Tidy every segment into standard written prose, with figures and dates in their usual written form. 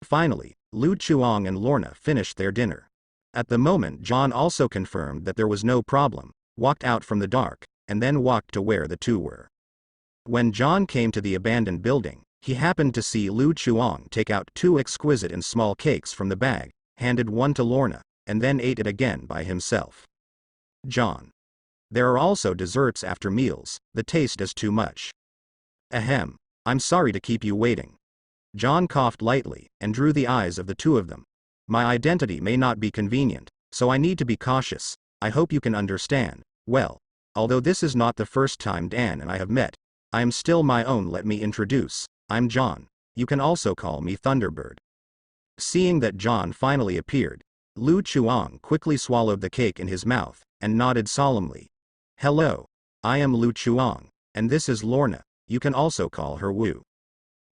Finally, Lu Chuang and Lorna finished their dinner. At the moment John also confirmed that there was no problem, walked out from the dark, and then walked to where the two were. When John came to the abandoned building, he happened to see Lu Chuang take out 2 exquisite and small cakes from the bag, handed one to Lorna, and then ate it again by himself. John. There are also desserts after meals, the taste is too much. Ahem. I'm sorry to keep you waiting. John coughed lightly, and drew the eyes of the two of them. My identity may not be convenient, so I need to be cautious. I hope you can understand. Well, although this is not the first time Dan and I have met, I am still my own. Let me introduce. I'm John. You can also call me Thunderbird. Seeing that John finally appeared, Lu Chuang quickly swallowed the cake in his mouth, and nodded solemnly. Hello. I am Lu Chuang, and this is Lorna. You can also call her Wu.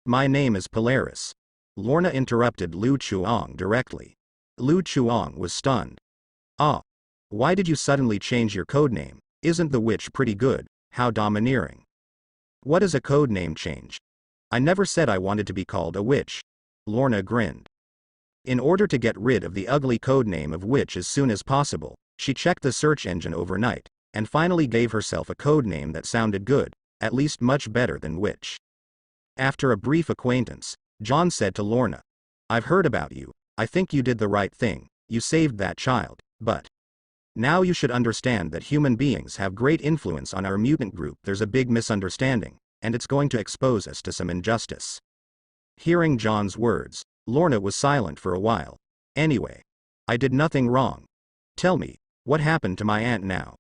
My name is Polaris. Lorna interrupted Lu Chuang directly. Lu Chuang was stunned. Ah. Why did you suddenly change your codename? Isn't the witch pretty good? How domineering. What is a codename change? I never said I wanted to be called a witch. Lorna grinned. In order to get rid of the ugly codename of witch as soon as possible, she checked the search engine overnight, and finally gave herself a codename that sounded good, at least much better than witch. After a brief acquaintance, John said to Lorna, I've heard about you. I think you did the right thing. You saved that child, but now you should understand that human beings have great influence on our mutant group. There's a big misunderstanding, and it's going to expose us to some injustice. Hearing John's words, Lorna was silent for a while. Anyway, I did nothing wrong. Tell me, what happened to my aunt now?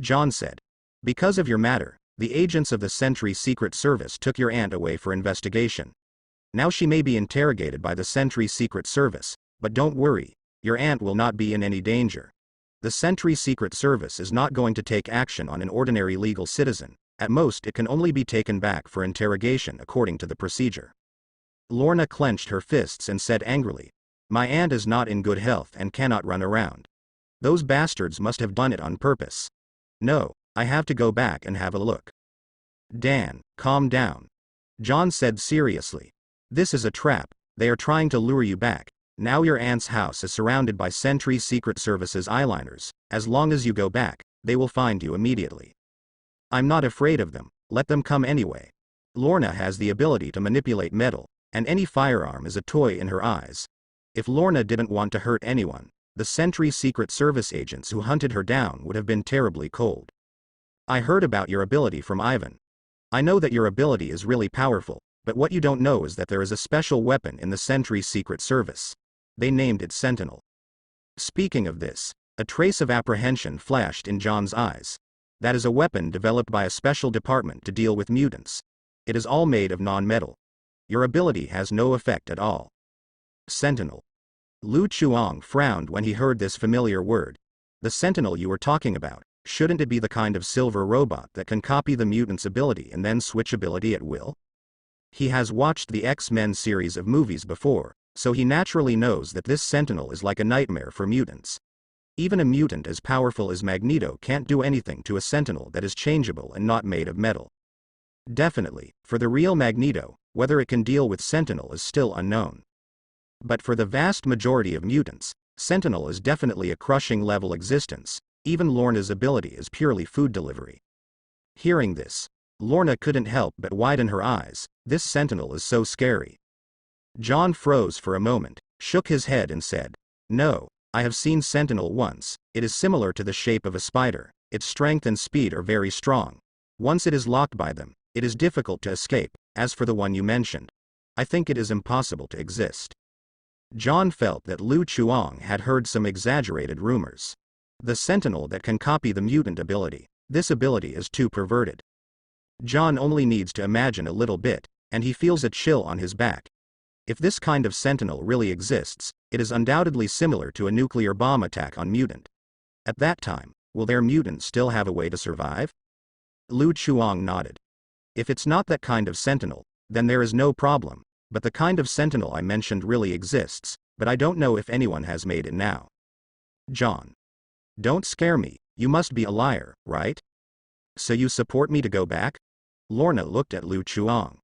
John said, because of your matter, the agents of the Sentry Secret Service took your aunt away for investigation. Now she may be interrogated by the Sentry Secret Service, but don't worry, your aunt will not be in any danger. The Sentry Secret Service is not going to take action on an ordinary legal citizen. At most it can only be taken back for interrogation according to the procedure. Lorna clenched her fists and said angrily, my aunt is not in good health and cannot run around. Those bastards must have done it on purpose. No, I have to go back and have a look. Dan, calm down. John said seriously. This is a trap. They are trying to lure you back. Now your aunt's house is surrounded by Sentry Secret Service's eyeliners. As long as you go back, they will find you immediately. I'm not afraid of them. Let them come anyway. Lorna has the ability to manipulate metal, and any firearm is a toy in her eyes. If Lorna didn't want to hurt anyone, the Sentry Secret Service agents who hunted her down would have been terribly cold. I heard about your ability from Ivan. I know that your ability is really powerful, but what you don't know is that there is a special weapon in the Sentry Secret Service. They named it Sentinel. Speaking of this, a trace of apprehension flashed in John's eyes. That is a weapon developed by a special department to deal with mutants. It is all made of non-metal. Your ability has no effect at all. Sentinel. Lu Chuang frowned when he heard this familiar word. The Sentinel you were talking about, shouldn't it be the kind of silver robot that can copy the mutant's ability and then switch ability at will? He has watched the X-Men series of movies before, so he naturally knows that this Sentinel is like a nightmare for mutants. Even a mutant as powerful as Magneto can't do anything to a Sentinel that is changeable and not made of metal. Definitely, for the real Magneto, whether it can deal with Sentinel is still unknown. But for the vast majority of mutants, Sentinel is definitely a crushing level existence. Even Lorna's ability is purely food delivery. Hearing this, Lorna couldn't help but widen her eyes. This Sentinel is so scary. John froze for a moment, shook his head and said, no, I have seen Sentinel once. It is similar to the shape of a spider. Its strength and speed are very strong. Once it is locked by them, it is difficult to escape. As for the one you mentioned, I think it is impossible to exist. John felt that Lu Chuang had heard some exaggerated rumors. The Sentinel that can copy the mutant ability. This ability is too perverted. John only needs to imagine a little bit, and he feels a chill on his back. If this kind of Sentinel really exists, it is undoubtedly similar to a nuclear bomb attack on mutant. At that time, will their mutant still have a way to survive? Lu Chuang nodded. If it's not that kind of Sentinel, then there is no problem, but the kind of Sentinel I mentioned really exists, but I don't know if anyone has made it now. John. Don't scare me, you must be a liar, right? So you support me to go back? Lorna looked at Lu Chuang.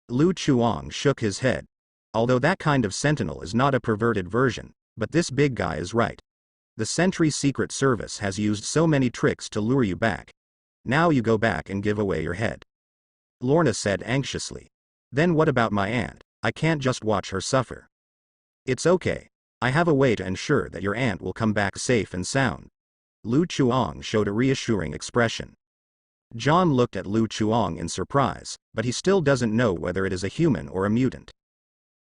Lu Chuang shook his head. Although that kind of sentinel is not a perverted version, but this big guy is right. The Sentry Secret Service has used so many tricks to lure you back. Now you go back and give away your head. Lorna said anxiously. Then what about my aunt? I can't just watch her suffer. It's okay. I have a way to ensure that your aunt will come back safe and sound. Lu Chuang showed a reassuring expression. John looked at Lu Chuang in surprise, but he still doesn't know whether it is a human or a mutant.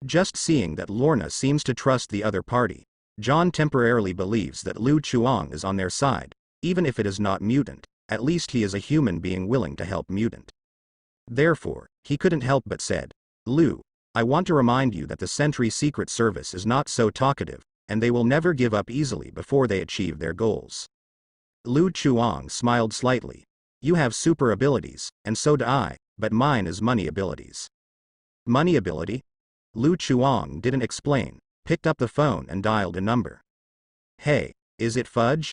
Just seeing that Lorna seems to trust the other party, John temporarily believes that Lu Chuang is on their side, even if it is not mutant, at least he is a human being willing to help mutant. Therefore, he couldn't help but said, Lu, I want to remind you that the Sentry Secret Service is not so talkative, and they will never give up easily before they achieve their goals. Lu Chuang smiled slightly. You have super abilities, and so do I, but mine is money abilities. Money ability? Lu Chuang didn't explain, picked up the phone and dialed a number. Hey, is it Fudge?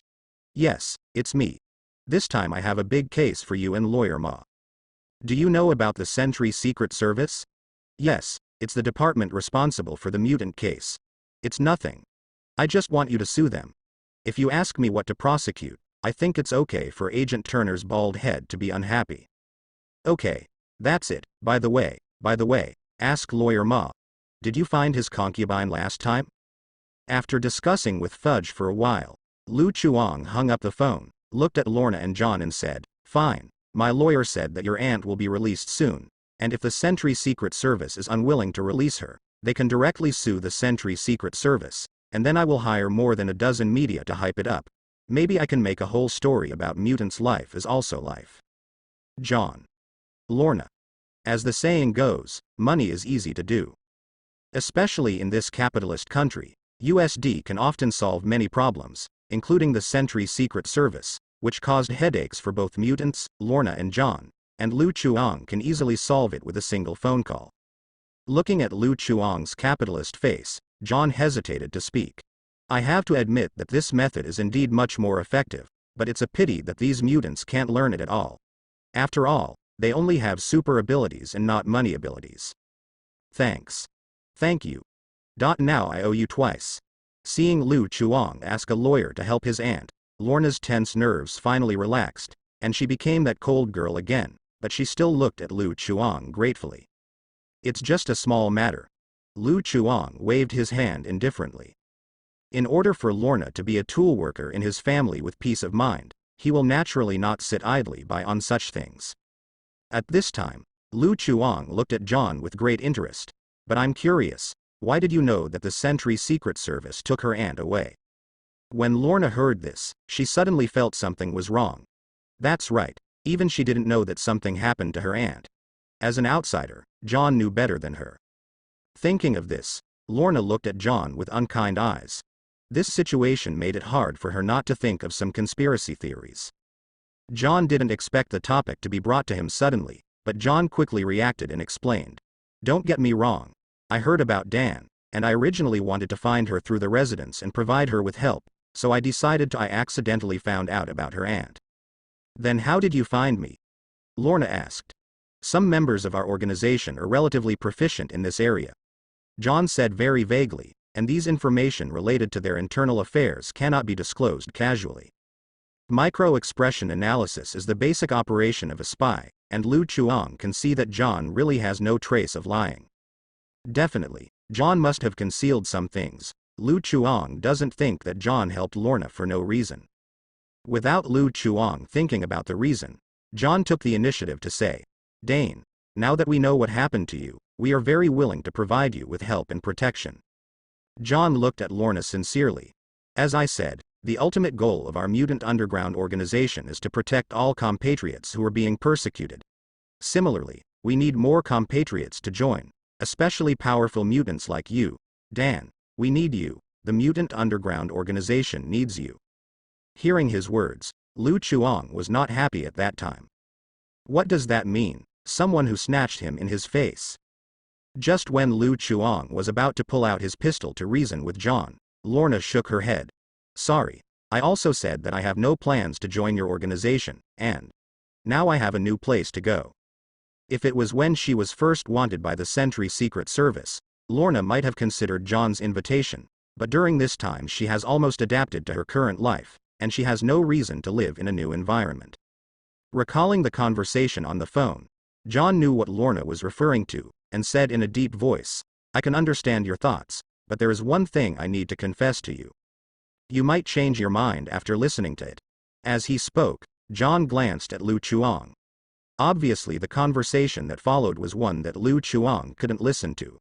Yes, it's me. This time I have a big case for you and Lawyer Ma. Do you know about the Sentry Secret Service? Yes, it's the department responsible for the mutant case. It's nothing. I just want you to sue them. If you ask me what to prosecute, I think it's okay for Agent Turner's bald head to be unhappy. Okay, that's it. By the way, ask Lawyer Ma. Did you find his concubine last time? After discussing with Fudge for a while, Lu Chuang hung up the phone, looked at Lorna and John and said, Fine, my lawyer said that your aunt will be released soon, and if the Sentry Secret Service is unwilling to release her, they can directly sue the Sentry Secret Service, and then I will hire more than a dozen media to hype it up. Maybe I can make a whole story about mutants' life is also life. John. Lorna. As the saying goes, money is easy to do. Especially in this capitalist country, USD can often solve many problems, including the Sentry Secret Service, which caused headaches for both mutants, Lorna and John, and Lu Chuang can easily solve it with a single phone call. Looking at Lu Chuang's capitalist face, John hesitated to speak. I have to admit that this method is indeed much more effective, but it's a pity that these mutants can't learn it at all. After all, they only have super abilities and not money abilities. Thanks. Thank you. Now I owe you twice. Seeing Lu Chuang ask a lawyer to help his aunt, Lorna's tense nerves finally relaxed, and she became that cold girl again, but she still looked at Lu Chuang gratefully. It's just a small matter. Lu Chuang waved his hand indifferently. In order for Lorna to be a tool worker in his family with peace of mind, he will naturally not sit idly by on such things. At this time, Lu Chuang looked at John with great interest. But I'm curious, why did you know that the Sentry Secret Service took her aunt away? When Lorna heard this, she suddenly felt something was wrong. That's right, even she didn't know that something happened to her aunt. As an outsider, John knew better than her. Thinking of this, Lorna looked at John with unkind eyes. This situation made it hard for her not to think of some conspiracy theories. John didn't expect the topic to be brought to him suddenly, but John quickly reacted and explained. Don't get me wrong. I heard about Dan, and I originally wanted to find her through the residence and provide her with help, so I accidentally found out about her aunt. Then how did you find me? Lorna asked. Some members of our organization are relatively proficient in this area. John said very vaguely, and these information related to their internal affairs cannot be disclosed casually. Micro-expression analysis is the basic operation of a spy, and Lu Chuang can see that John really has no trace of lying. Definitely, John must have concealed some things. Lu Chuang doesn't think that John helped Lorna for no reason. Without Lu Chuang thinking about the reason, John took the initiative to say, Dane, now that we know what happened to you, we are very willing to provide you with help and protection. John looked at Lorna sincerely. As I said, the ultimate goal of our mutant underground organization is to protect all compatriots who are being persecuted. Similarly, we need more compatriots to join, especially powerful mutants like you, Dan. We need you. The mutant underground organization needs you. Hearing his words, Lu Chuang was not happy at that time. What does that mean? Someone who snatched him in his face. Just when Lu Chuang was about to pull out his pistol to reason with John, Lorna shook her head. Sorry, I also said that I have no plans to join your organization, and now I have a new place to go. If it was when she was first wanted by the Sentry Secret Service, Lorna might have considered John's invitation, but during this time she has almost adapted to her current life, and she has no reason to live in a new environment. Recalling the conversation on the phone, John knew what Lorna was referring to, and said in a deep voice, "I can understand your thoughts, but there is one thing I need to confess to you. You might change your mind after listening to it." As he spoke, John glanced at Lu Chuang. Obviously the conversation that followed was one that Lu Chuang couldn't listen to.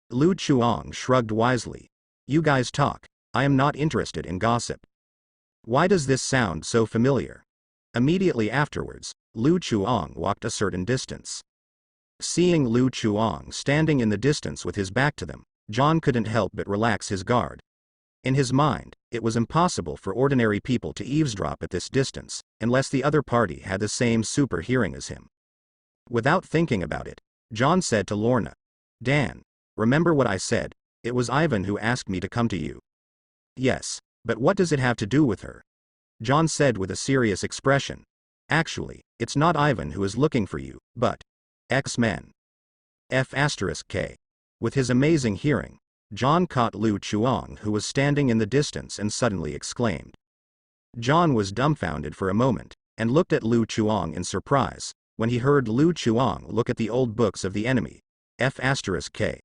Lu Chuang shrugged wisely. "You guys talk. I am not interested in gossip." "Why does this sound so familiar?" Immediately afterwards, Lu Chuang walked a certain distance. Seeing Lu Chuang standing in the distance with his back to them, John couldn't help but relax his guard. In his mind, it was impossible for ordinary people to eavesdrop at this distance, unless the other party had the same super hearing as him. Without thinking about it, John said to Lorna, "Dan, remember what I said? It was Ivan who asked me to come to you." "Yes, but what does it have to do with her?" John said with a serious expression. "Actually, it's not Ivan who is looking for you, but X-Men. F***K. With his amazing hearing, John caught Lu Chuang, who was standing in the distance, and suddenly exclaimed. John was dumbfounded for a moment, and looked at Lu Chuang in surprise, when he heard Lu Chuang look at the old books of the enemy. F***K.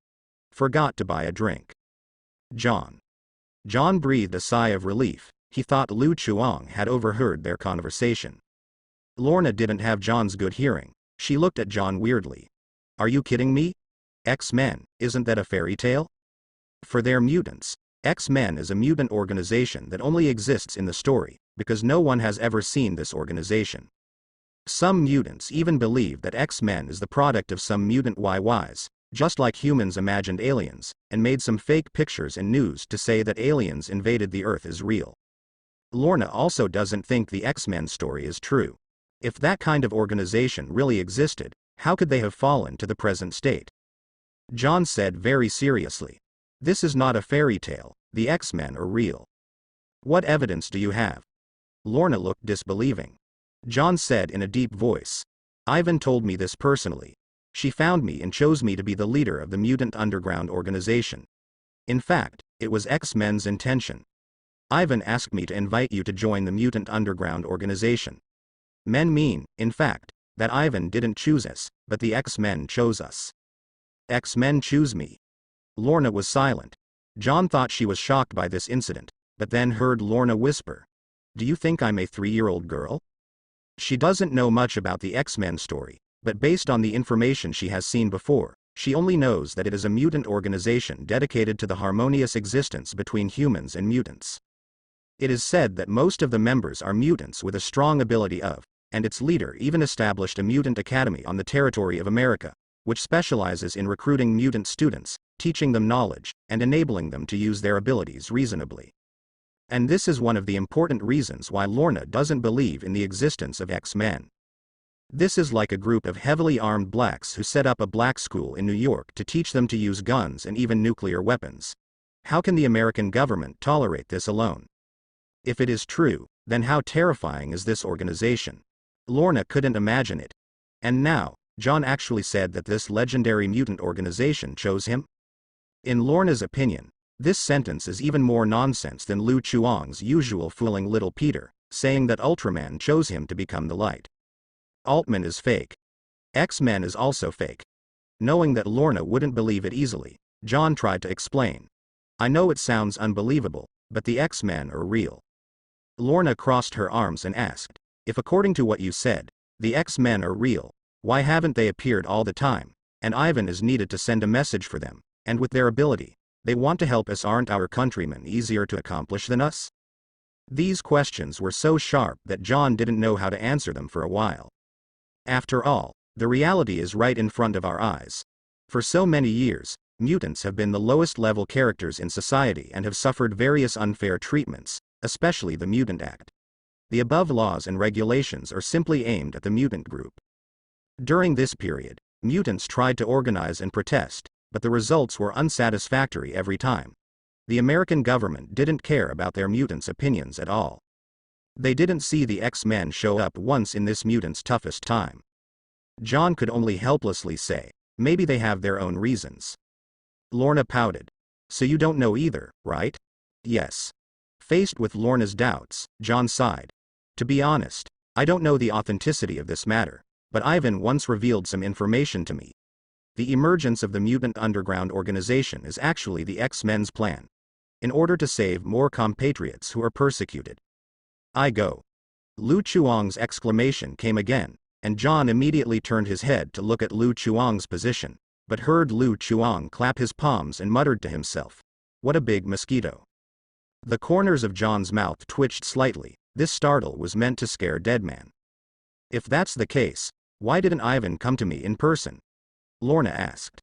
Forgot to buy a drink. John breathed a sigh of relief. He thought Lu Chuang had overheard their conversation. Lorna didn't have John's good hearing. She looked at John weirdly. "Are you kidding me? X-Men, isn't that a fairy tale?" For their mutants, X-Men is a mutant organization that only exists in the story, because no one has ever seen this organization. Some mutants even believe that X-Men is the product of some mutant YYs, just like humans imagined aliens, and made some fake pictures and news to say that aliens invaded the Earth is real. Lorna also doesn't think the X-Men story is true. If that kind of organization really existed, how could they have fallen to the present state? John said very seriously. "This is not a fairy tale, the X-Men are real." "What evidence do you have?" Lorna looked disbelieving. John said in a deep voice. "Ivan told me this personally. She found me and chose me to be the leader of the mutant underground organization. In fact, it was X-Men's intention. Ivan asked me to invite you to join the mutant underground organization. Men mean, in fact, that Ivan didn't choose us, but the X-Men chose us." "X-Men choose me?" Lorna was silent. John thought she was shocked by this incident, but then heard Lorna whisper, "Do you think I'm a 3-year-old girl?" She doesn't know much about the X-Men story, but based on the information she has seen before, she only knows that it is a mutant organization dedicated to the harmonious existence between humans and mutants. It is said that most of the members are mutants with a strong ability of, and its leader even established a mutant academy on the territory of America, which specializes in recruiting mutant students, teaching them knowledge, and enabling them to use their abilities reasonably. And this is one of the important reasons why Lorna doesn't believe in the existence of X-Men. This is like a group of heavily armed blacks who set up a black school in New York to teach them to use guns and even nuclear weapons. How can the American government tolerate this alone? If it is true, then how terrifying is this organization? Lorna couldn't imagine it. And now, John actually said that this legendary mutant organization chose him? In Lorna's opinion, this sentence is even more nonsense than Lu Chuang's usual fooling little Peter, saying that Ultraman chose him to become the light. Altman is fake. X-Men is also fake. Knowing that Lorna wouldn't believe it easily, John tried to explain. "I know it sounds unbelievable, but the X-Men are real." Lorna crossed her arms and asked, "If according to what you said, the X-Men are real, why haven't they appeared all the time? And Ivan is needed to send a message for them, and with their ability, they want to help us. Aren't our countrymen easier to accomplish than us?" These questions were so sharp that John didn't know how to answer them for a while. After all, the reality is right in front of our eyes. For so many years, mutants have been the lowest level characters in society and have suffered various unfair treatments, especially the Mutant Act. The above laws and regulations are simply aimed at the mutant group. During this period, mutants tried to organize and protest, but the results were unsatisfactory every time. The American government didn't care about their mutants' opinions at all. They didn't see the X-Men show up once in this mutant's toughest time. John could only helplessly say, maybe they have their own reasons. Lorna pouted. So you don't know either, right? Yes. Faced with Lorna's doubts, John sighed. To be honest, I don't know the authenticity of this matter, but Ivan once revealed some information to me. The emergence of the mutant underground organization is actually the X-Men's plan, in order to save more compatriots who are persecuted. I go. Lu Chuang's exclamation came again, and John immediately turned his head to look at Lu Chuang's position, but heard Lu Chuang clap his palms and muttered to himself, "What a big mosquito." The corners of John's mouth twitched slightly. This startle was meant to scare Deadman. If that's the case, why didn't Ivan come to me in person? Lorna asked.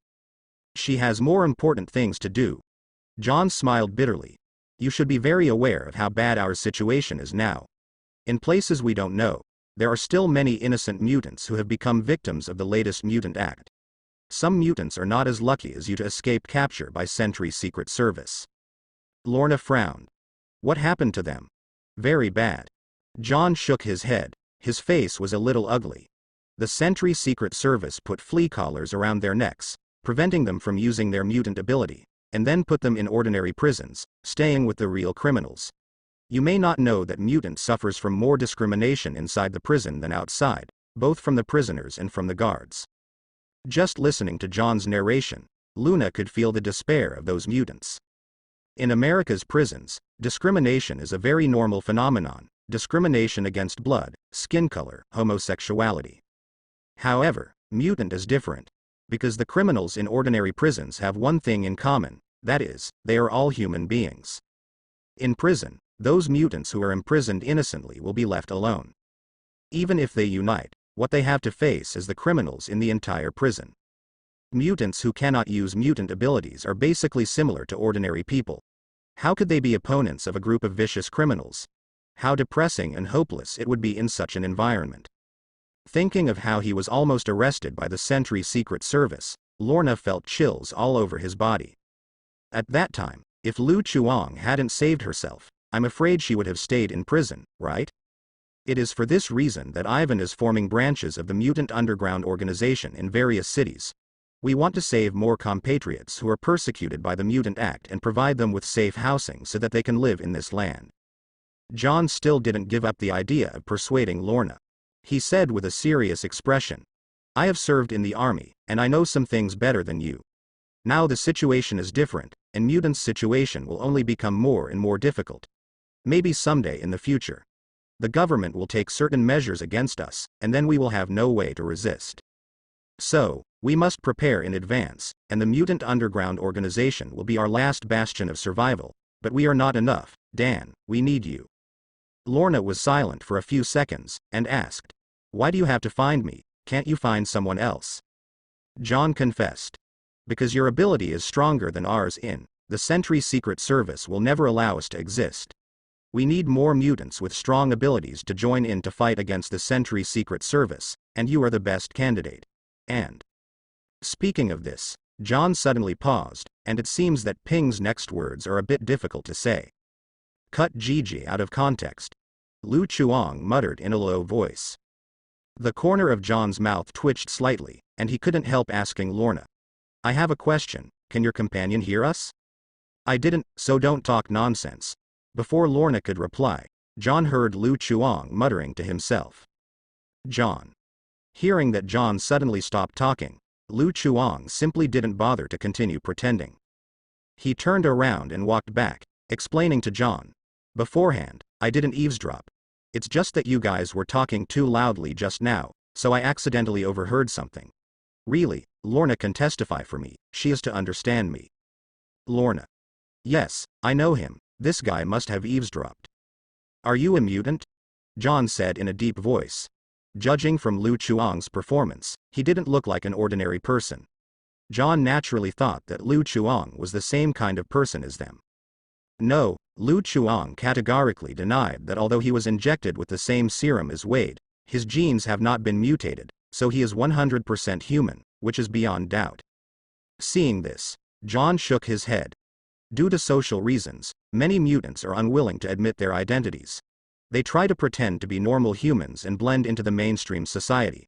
She has more important things to do. John smiled bitterly. You should be very aware of how bad our situation is now. In places we don't know, there are still many innocent mutants who have become victims of the latest mutant act. Some mutants are not as lucky as you to escape capture by Sentry Secret Service. Lorna frowned. What happened to them? Very bad. John shook his head. His face was a little ugly. The Sentry Secret Service put flea collars around their necks, preventing them from using their mutant ability, and then put them in ordinary prisons, staying with the real criminals. You may not know that mutant suffers from more discrimination inside the prison than outside, both from the prisoners and from the guards. Just listening to John's narration, Luna could feel the despair of those mutants. In America's prisons, discrimination is a very normal phenomenon, discrimination against blood, skin color, homosexuality. However, mutant is different, because the criminals in ordinary prisons have one thing in common, that is, they are all human beings. In prison, those mutants who are imprisoned innocently will be left alone. Even if they unite, what they have to face is the criminals in the entire prison. Mutants who cannot use mutant abilities are basically similar to ordinary people. How could they be opponents of a group of vicious criminals? How depressing and hopeless it would be in such an environment. Thinking of how he was almost arrested by the Sentry Secret Service, Lorna felt chills all over his body. At that time, if Lu Chuang hadn't saved herself, I'm afraid she would have stayed in prison, right? It is for this reason that Ivan is forming branches of the mutant underground organization in various cities. We want to save more compatriots who are persecuted by the Mutant Act and provide them with safe housing so that they can live in this land. John still didn't give up the idea of persuading Lorna. He said with a serious expression, I have served in the army, and I know some things better than you. Now the situation is different, and mutants' situation will only become more and more difficult. Maybe someday in the future, the government will take certain measures against us, and then we will have no way to resist. So, we must prepare in advance, and the Mutant Underground Organization will be our last bastion of survival, but we are not enough, Dan, we need you. Lorna was silent for a few seconds, and asked, Why do you have to find me, can't you find someone else? John confessed. Because your ability is stronger than ours the Sentry Secret Service will never allow us to exist. We need more mutants with strong abilities to join in to fight against the Sentry Secret Service, and you are the best candidate. And speaking of this, John suddenly paused, and it seems that Ping's next words are a bit difficult to say. Cut Gigi out of context. Lu Chuang muttered in a low voice. The corner of John's mouth twitched slightly, and he couldn't help asking Lorna. I have a question, can your companion hear us? I didn't, so don't talk nonsense. Before Lorna could reply, John heard Lu Chuang muttering to himself. John. Hearing that John suddenly stopped talking, Lu Chuang simply didn't bother to continue pretending. He turned around and walked back, explaining to John. Beforehand, I didn't eavesdrop. It's just that you guys were talking too loudly just now, so I accidentally overheard something. Really, Lorna can testify for me, she is to understand me. Lorna. Yes, I know him, this guy must have eavesdropped. Are you a mutant? John said in a deep voice. Judging from Lu Chuang's performance, he didn't look like an ordinary person. John naturally thought that Lu Chuang was the same kind of person as them. No, Lu Chuang categorically denied that although he was injected with the same serum as Wade, his genes have not been mutated, so he is 100% human, which is beyond doubt. Seeing this, John shook his head. Due to social reasons, many mutants are unwilling to admit their identities. They try to pretend to be normal humans and blend into the mainstream society.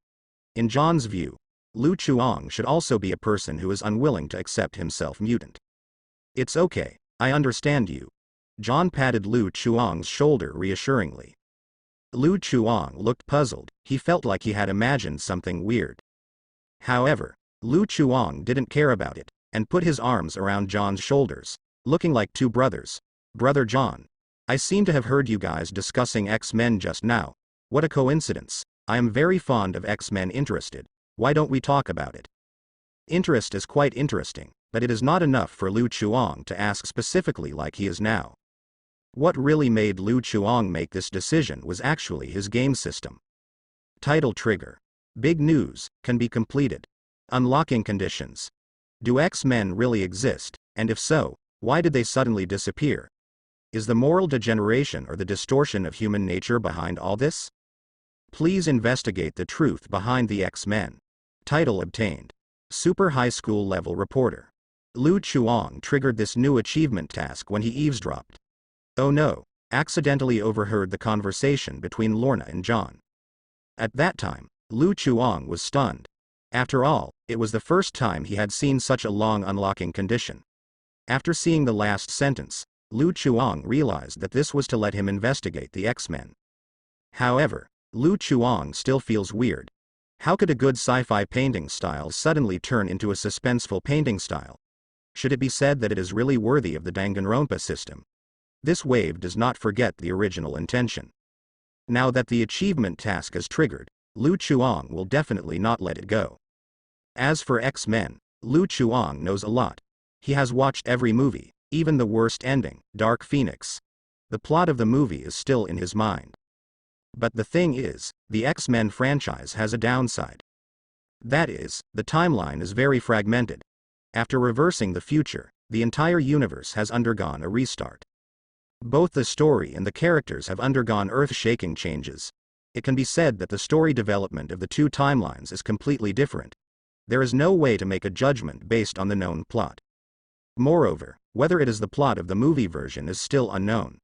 In John's view, Lu Chuang should also be a person who is unwilling to accept himself mutant. It's okay, I understand you. John patted Lu Chuang's shoulder reassuringly. Lu Chuang looked puzzled, he felt like he had imagined something weird. However, Lu Chuang didn't care about it, and put his arms around John's shoulders, looking like two brothers. Brother John, I seem to have heard you guys discussing X-Men just now. What a coincidence. I am very fond of X-Men. Interested. Why don't we talk about it? Interest is quite interesting, but it is not enough for Lu Chuang to ask specifically like he is now. What really made Lu Chuang make this decision was actually his game system. Title trigger. Big news, can be completed. Unlocking conditions. Do X-Men really exist, and if so, why did they suddenly disappear? Is the moral degeneration or the distortion of human nature behind all this? Please investigate the truth behind the X-Men. Title obtained. Super high school level reporter. Lu Chuang triggered this new achievement task when he eavesdropped. Oh no, accidentally overheard the conversation between Lorna and John. At that time, Lu Chuang was stunned. After all, it was the first time he had seen such a long unlocking condition. After seeing the last sentence, Lu Chuang realized that this was to let him investigate the X-Men. However, Lu Chuang still feels weird. How could a good sci-fi painting style suddenly turn into a suspenseful painting style? Should it be said that it is really worthy of the Danganronpa system? This wave does not forget the original intention. Now that the achievement task is triggered, Lu Chuang will definitely not let it go. As for X-Men, Lu Chuang knows a lot. He has watched every movie, even the worst ending, Dark Phoenix. The plot of the movie is still in his mind. But the thing is, the X-Men franchise has a downside. That is, the timeline is very fragmented. After reversing the future, the entire universe has undergone a restart. Both the story and the characters have undergone earth-shaking changes. It can be said that the story development of the two timelines is completely different. There is no way to make a judgment based on the known plot. Moreover, whether it is the plot of the movie version is still unknown.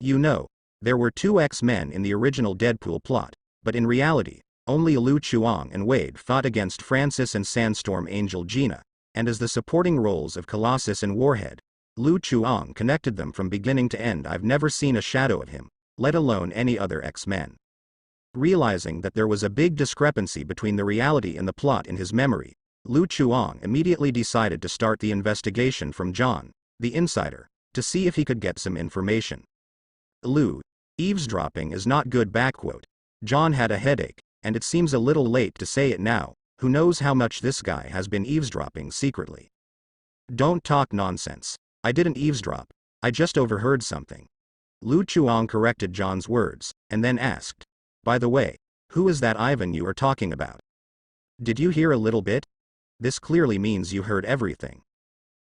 You know, there were two X-Men in the original Deadpool plot, but in reality, only Lu Chuang and Wade fought against Francis and Sandstorm Angel Gina, and as the supporting roles of Colossus and Warhead, Lu Chuang connected them from beginning to end. I've never seen a shadow of him, let alone any other X-Men. Realizing that there was a big discrepancy between the reality and the plot in his memory, Lu Chuang immediately decided to start the investigation from John, the insider, to see if he could get some information. Lu, eavesdropping is not good. John had a headache, and it seems a little late to say it now. Who knows how much this guy has been eavesdropping secretly. Don't talk nonsense. I didn't eavesdrop, I just overheard something. Lu Chuang corrected John's words, and then asked, by the way, who is that Ivan you are talking about? Did you hear a little bit? This clearly means you heard everything.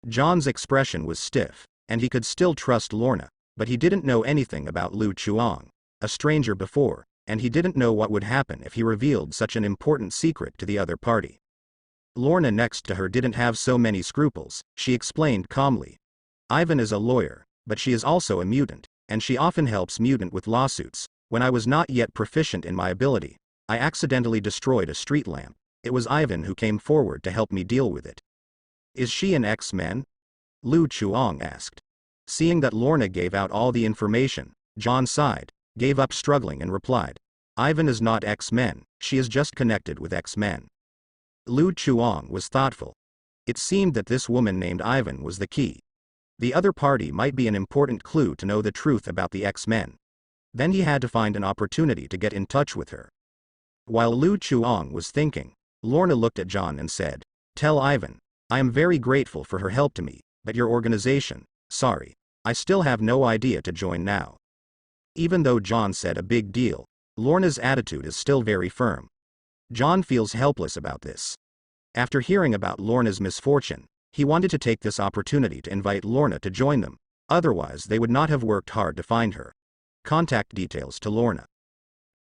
John's expression was stiff, and he could still trust Lorna, but he didn't know anything about Lu Chuang, a stranger before, and he didn't know what would happen if he revealed such an important secret to the other party. Lorna next to her didn't have so many scruples, she explained calmly. Ivan is a lawyer, but she is also a mutant, and she often helps mutant with lawsuits. When I was not yet proficient in my ability, I accidentally destroyed a street lamp. It was Ivan who came forward to help me deal with it. Is she an X-Men? Lu Chuang asked. Seeing that Lorna gave out all the information, John sighed, gave up struggling and replied, Ivan is not X-Men, she is just connected with X-Men. Lu Chuang was thoughtful. It seemed that this woman named Ivan was the key. The other party might be an important clue to know the truth about the X-Men. Then he had to find an opportunity to get in touch with her. While Lu Chuang was thinking, Lorna looked at John and said, Tell Ivan, I am very grateful for her help to me, but your organization, sorry, I still have no idea to join now. Even though John said a big deal, Lorna's attitude is still very firm. John feels helpless about this. After hearing about Lorna's misfortune, he wanted to take this opportunity to invite Lorna to join them, otherwise they would not have worked hard to find her. Contact details to Lorna.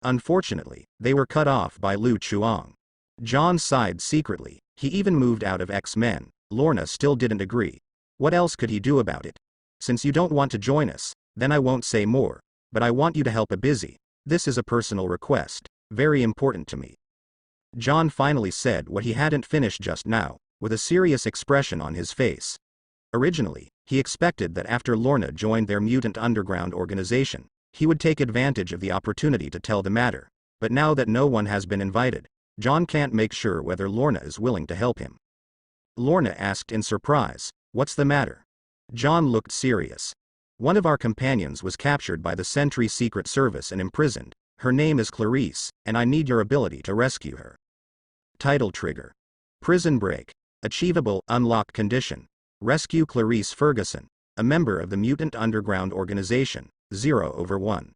Unfortunately, they were cut off by Lu Chuang. John sighed secretly, he even moved out of X-Men. Lorna still didn't agree. What else could he do about it? Since you don't want to join us, then I won't say more, but I want you to help a busy. This is a personal request, very important to me. John finally said what he hadn't finished just now, with a serious expression on his face. Originally, he expected that after Lorna joined their mutant underground organization, he would take advantage of the opportunity to tell the matter, but now that no one has been invited, John can't make sure whether Lorna is willing to help him. Lorna asked in surprise, "What's the matter?" John looked serious. "One of our companions was captured by the Sentry Secret Service and imprisoned. Her name is Clarice, and I need your ability to rescue her." Title trigger. Prison break. Achievable, unlock condition. Rescue Clarice Ferguson, a member of the Mutant Underground Organization, 0/1.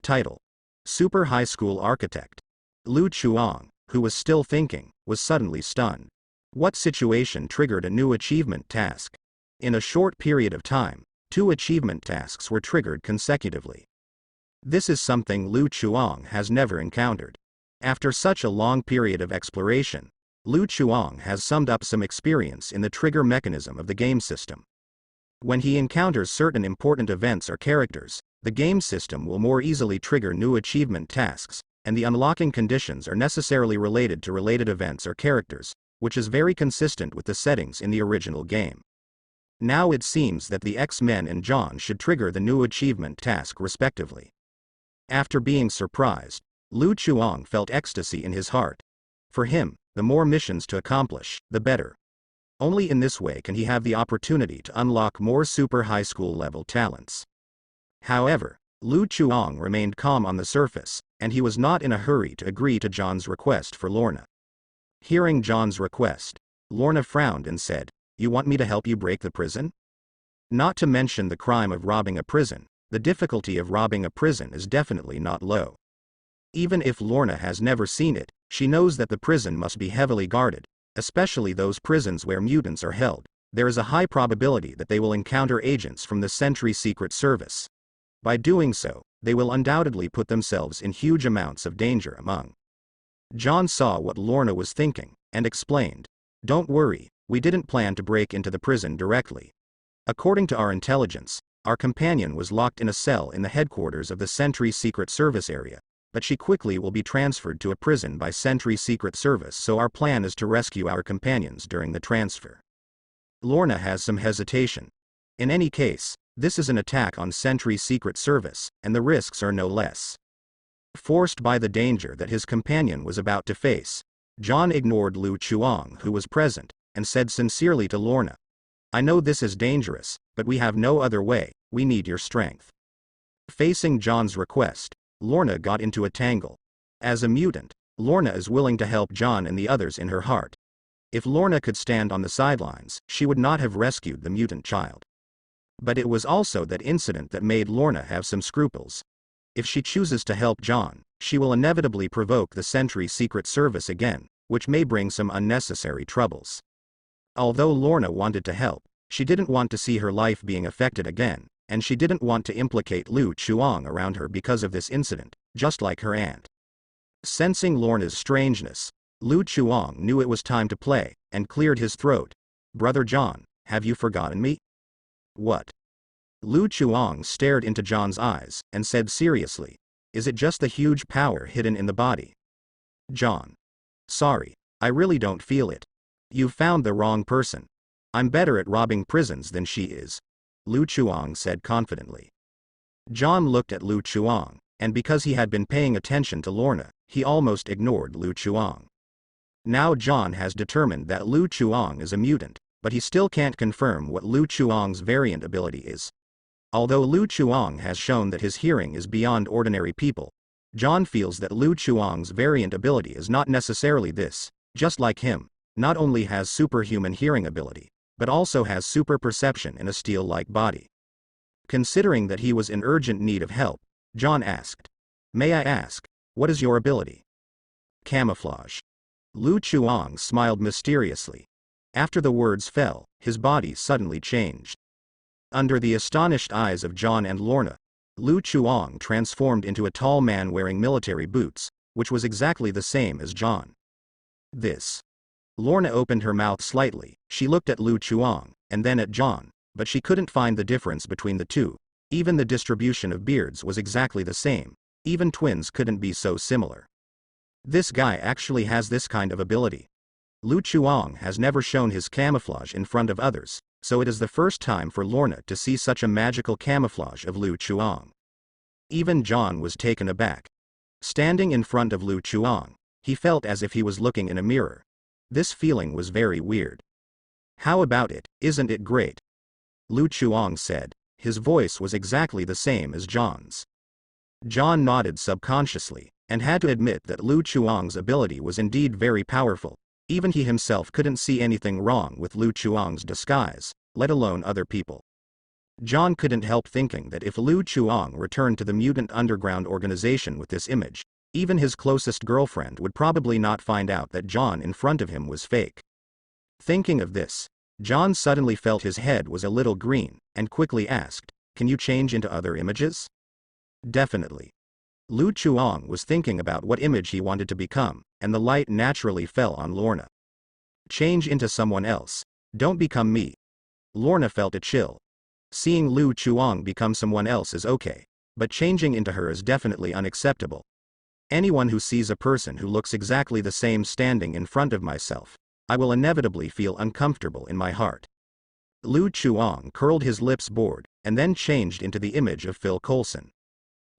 Title. Super High School Architect. Lu Chuang, who was still thinking, was suddenly stunned. What situation triggered a new achievement task? In a short period of time, 2 achievement tasks were triggered consecutively. This is something Lu Chuang has never encountered. After such a long period of exploration, Lu Chuang has summed up some experience in the trigger mechanism of the game system. When he encounters certain important events or characters, the game system will more easily trigger new achievement tasks, and the unlocking conditions are necessarily related to related events or characters, which is very consistent with the settings in the original game. Now it seems that the X-Men and John should trigger the new achievement task respectively. After being surprised, Lu Chuang felt ecstasy in his heart. For him, the more missions to accomplish, the better. Only in this way can he have the opportunity to unlock more super high school level talents. However, Lu Chuang remained calm on the surface, and he was not in a hurry to agree to John's request for Lorna. Hearing John's request, Lorna frowned and said, "You want me to help you break the prison?" Not to mention the crime of robbing a prison, the difficulty of robbing a prison is definitely not low. Even if Lorna has never seen it, she knows that the prison must be heavily guarded, especially those prisons where mutants are held. There is a high probability that they will encounter agents from the Sentry Secret Service. By doing so, they will undoubtedly put themselves in huge amounts of danger among. John saw what Lorna was thinking, and explained, "Don't worry, we didn't plan to break into the prison directly. According to our intelligence, our companion was locked in a cell in the headquarters of the Sentry Secret Service area, but she quickly will be transferred to a prison by Sentry Secret Service, so our plan is to rescue our companions during the transfer." Lorna has some hesitation. In any case, this is an attack on Sentry Secret Service, and the risks are no less. Forced by the danger that his companion was about to face, John ignored Lu Chuang, who was present, and said sincerely to Lorna, "I know this is dangerous, but we have no other way, we need your strength." Facing John's request, Lorna got into a tangle. As a mutant, Lorna is willing to help John and the others in her heart. If Lorna could stand on the sidelines, she would not have rescued the mutant child. But it was also that incident that made Lorna have some scruples. If she chooses to help John, she will inevitably provoke the Sentry Secret Service again, which may bring some unnecessary troubles. Although Lorna wanted to help, she didn't want to see her life being affected again, and she didn't want to implicate Lu Chuang around her because of this incident, just like her aunt. Sensing Lorna's strangeness, Lu Chuang knew it was time to play, and cleared his throat. "Brother John, have you forgotten me?" "What?" Lu Chuang stared into John's eyes, and said seriously, "Is it just the huge power hidden in the body?" John. "Sorry, I really don't feel it. You've found the wrong person. I'm better at robbing prisons than she is," Lu Chuang said confidently. John looked at Lu Chuang, and because he had been paying attention to Lorna, he almost ignored Lu Chuang. Now John has determined that Lu Chuang is a mutant, but he still can't confirm what Lu Chuang's variant ability is. Although Lu Chuang has shown that his hearing is beyond ordinary people, John feels that Lu Chuang's variant ability is not necessarily this. Just like him, not only has superhuman hearing ability, but also has super perception in a steel-like body. Considering that he was in urgent need of help, John asked, "May I ask, what is your ability?" "Camouflage." Lu Chuang smiled mysteriously. After the words fell, his body suddenly changed. Under the astonished eyes of John and Lorna, Lu Chuang transformed into a tall man wearing military boots, which was exactly the same as John. This. Lorna opened her mouth slightly. She looked at Lu Chuang, and then at John, but she couldn't find the difference between the two. Even the distribution of beards was exactly the same. Even twins couldn't be so similar. This guy actually has this kind of ability. Lu Chuang has never shown his camouflage in front of others, so it is the first time for Lorna to see such a magical camouflage of Lu Chuang. Even John was taken aback. Standing in front of Lu Chuang, he felt as if he was looking in a mirror. This feeling was very weird. How about it, isn't it great? Lu Chuang said. His voice was exactly the same as John's. John nodded subconsciously, and had to admit that Lu Chuang's ability was indeed very powerful. Even he himself couldn't see anything wrong with Lu Chuang's disguise, let alone other people. John couldn't help thinking that if Lu Chuang returned to the Mutant Underground organization with this image, even his closest girlfriend would probably not find out that John in front of him was fake. Thinking of this, John suddenly felt his head was a little green, and quickly asked, "Can you change into other images?" Definitely. Lu Chuang was thinking about what image he wanted to become, and the light naturally fell on Lorna. Change into someone else. Don't become me. Lorna felt a chill. Seeing Lu Chuang become someone else is okay, but changing into her is definitely unacceptable. Anyone who sees a person who looks exactly the same standing in front of myself, I will inevitably feel uncomfortable in my heart. Lu Chuang curled his lips bored, and then changed into the image of Phil Coulson.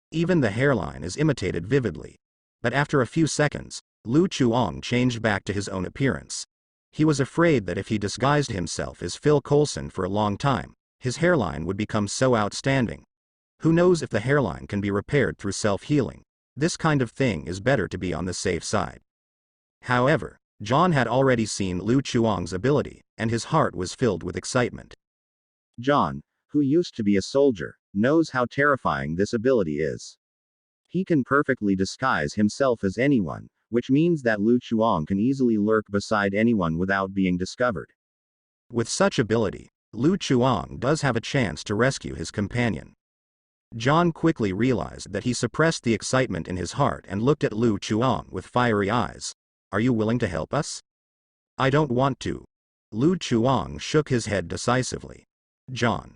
Even the hairline is imitated vividly. But after a few seconds, Lu Chuang changed back to his own appearance. He was afraid that if he disguised himself as Phil Coulson for a long time, his hairline would become so outstanding. Who knows if the hairline can be repaired through self-healing? This kind of thing is better to be on the safe side. However, John had already seen Lu Chuang's ability, and his heart was filled with excitement. John, who used to be a soldier, knows how terrifying this ability is. He can perfectly disguise himself as anyone, which means that Lu Chuang can easily lurk beside anyone without being discovered. With such ability, Lu Chuang does have a chance to rescue his companion. John quickly realized that he suppressed the excitement in his heart and looked at Lu Chuang with fiery eyes. "Are you willing to help us?" "I don't want to." Lu Chuang shook his head decisively. "John."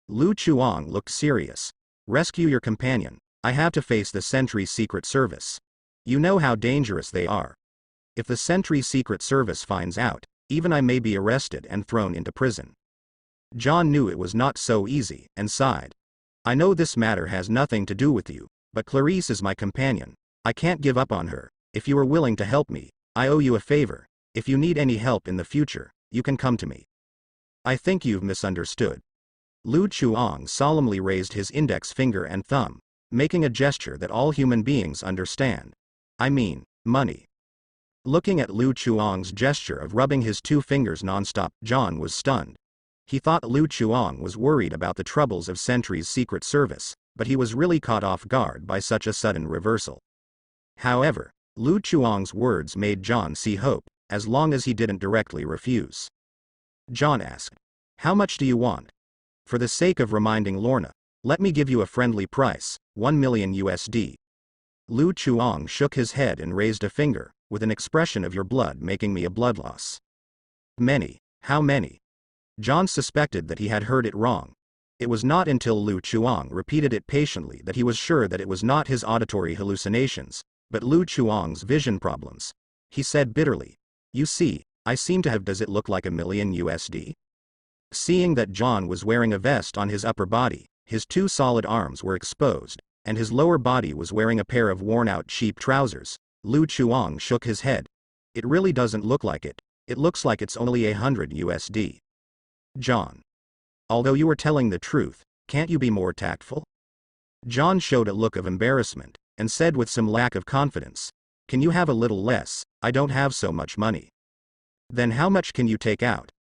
Lu Chuang looked serious. "Rescue your companion. I have to face the Sentry Secret Service. You know how dangerous they are. If the Sentry Secret Service finds out, even I may be arrested and thrown into prison." John knew it was not so easy, and sighed. "I know this matter has nothing to do with you, but Clarice is my companion. I can't give up on her. If you are willing to help me, I owe you a favor. If you need any help in the future, you can come to me." "I think you've misunderstood." Lu Chuang solemnly raised his index finger and thumb, making a gesture that all human beings understand. "I mean, money." Looking at Lu Chuang's gesture of rubbing his two fingers nonstop, John was stunned. He thought Lu Chuang was worried about the troubles of Sentry's Secret Service, but he was really caught off guard by such a sudden reversal. However, Lu Chuang's words made John see hope, as long as he didn't directly refuse. John asked, "How much do you want?" "For the sake of reminding Lorna, let me give you a friendly price, 1 million USD. Lu Chuang shook his head and raised a finger, with an expression of "Your blood making me a blood loss." "Many? How many?" John suspected that he had heard it wrong. It was not until Lu Chuang repeated it patiently that he was sure that it was not his auditory hallucinations, but Lu Chuang's vision problems. He said bitterly, "You see, I seem to have. Does it look like $1 million USD? Seeing that John was wearing a vest on his upper body, his two solid arms were exposed, and his lower body was wearing a pair of worn-out cheap trousers, Lu Chuang shook his head. "It really doesn't look like it. It looks like it's only 100 USD. John. Although you are telling the truth, can't you be more tactful?" John showed a look of embarrassment, and said with some lack of confidence, "Can you have a little less? I don't have so much money." "Then how much can you take out?"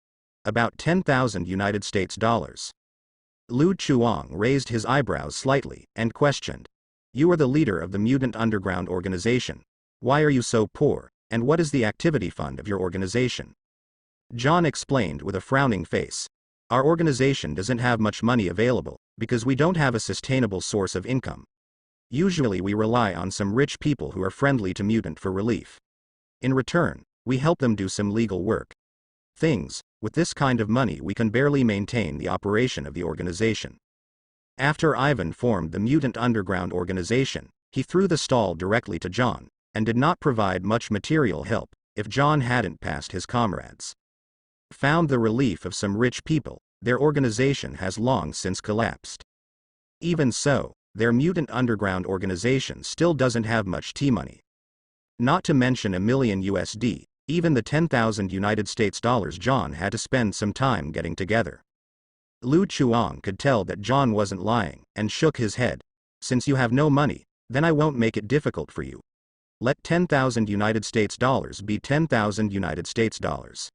"About 10,000 United States dollars. Lu Chuang raised his eyebrows slightly, and questioned. "You are the leader of the Mutant Underground organization. Why are you so poor, and what is the activity fund of your organization?" John explained with a frowning face. "Our organization doesn't have much money available, because we don't have a sustainable source of income. Usually we rely on some rich people who are friendly to mutant for relief. In return, we help them do some legal work. With this kind of money we can barely maintain the operation of the organization." After Ivan formed the Mutant Underground organization, he threw the stall directly to John, and did not provide much material help, if John hadn't passed his comrades. Found the relief of some rich people, their organization has long since collapsed. Even so, their mutant underground organization still doesn't have much T-money. Not to mention $1 million USD, even the 10,000 United States dollars John had to spend some time getting together. Lu Chuang could tell that John wasn't lying, and shook his head. Since you have no money, then I won't make it difficult for you. Let 10,000 United States dollars be 10,000 United States dollars.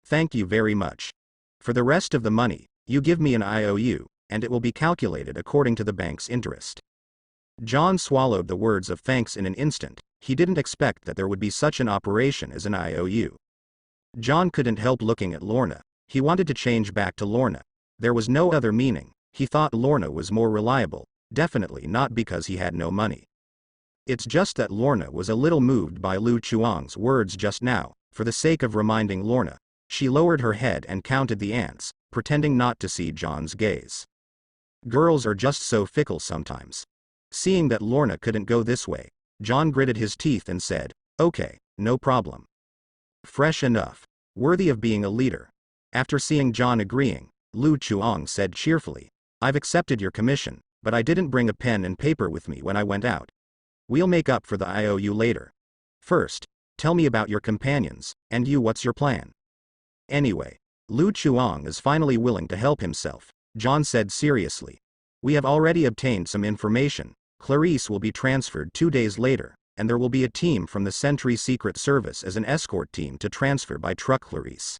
Thank you very much. For the rest of the money, you give me an IOU, and it will be calculated according to the bank's interest. John swallowed the words of thanks in an instant. He didn't expect that there would be such an operation as an IOU. John couldn't help looking at Lorna. He wanted to change back to Lorna. There was no other meaning. He thought Lorna was more reliable, definitely not because he had no money. It's just that Lorna was a little moved by Lu Chuang's words just now. For the sake of reminding Lorna, she lowered her head and counted the ants, pretending not to see John's gaze. Girls are just so fickle sometimes. Seeing that Lorna couldn't go this way, John gritted his teeth and said, "Okay, no problem. Fresh enough. Worthy of being a leader." After seeing John agreeing, Lu Chuang said cheerfully, "I've accepted your commission, but I didn't bring a pen and paper with me when I went out. We'll make up for the IOU later. First, tell me about your companions, and you, what's your plan?" "Anyway, Lu Chuang is finally willing to help himself," John said seriously. "We have already obtained some information. Clarice will be transferred 2 days later, and there will be a team from the Sentry Secret Service as an escort team to transfer by truck Clarice.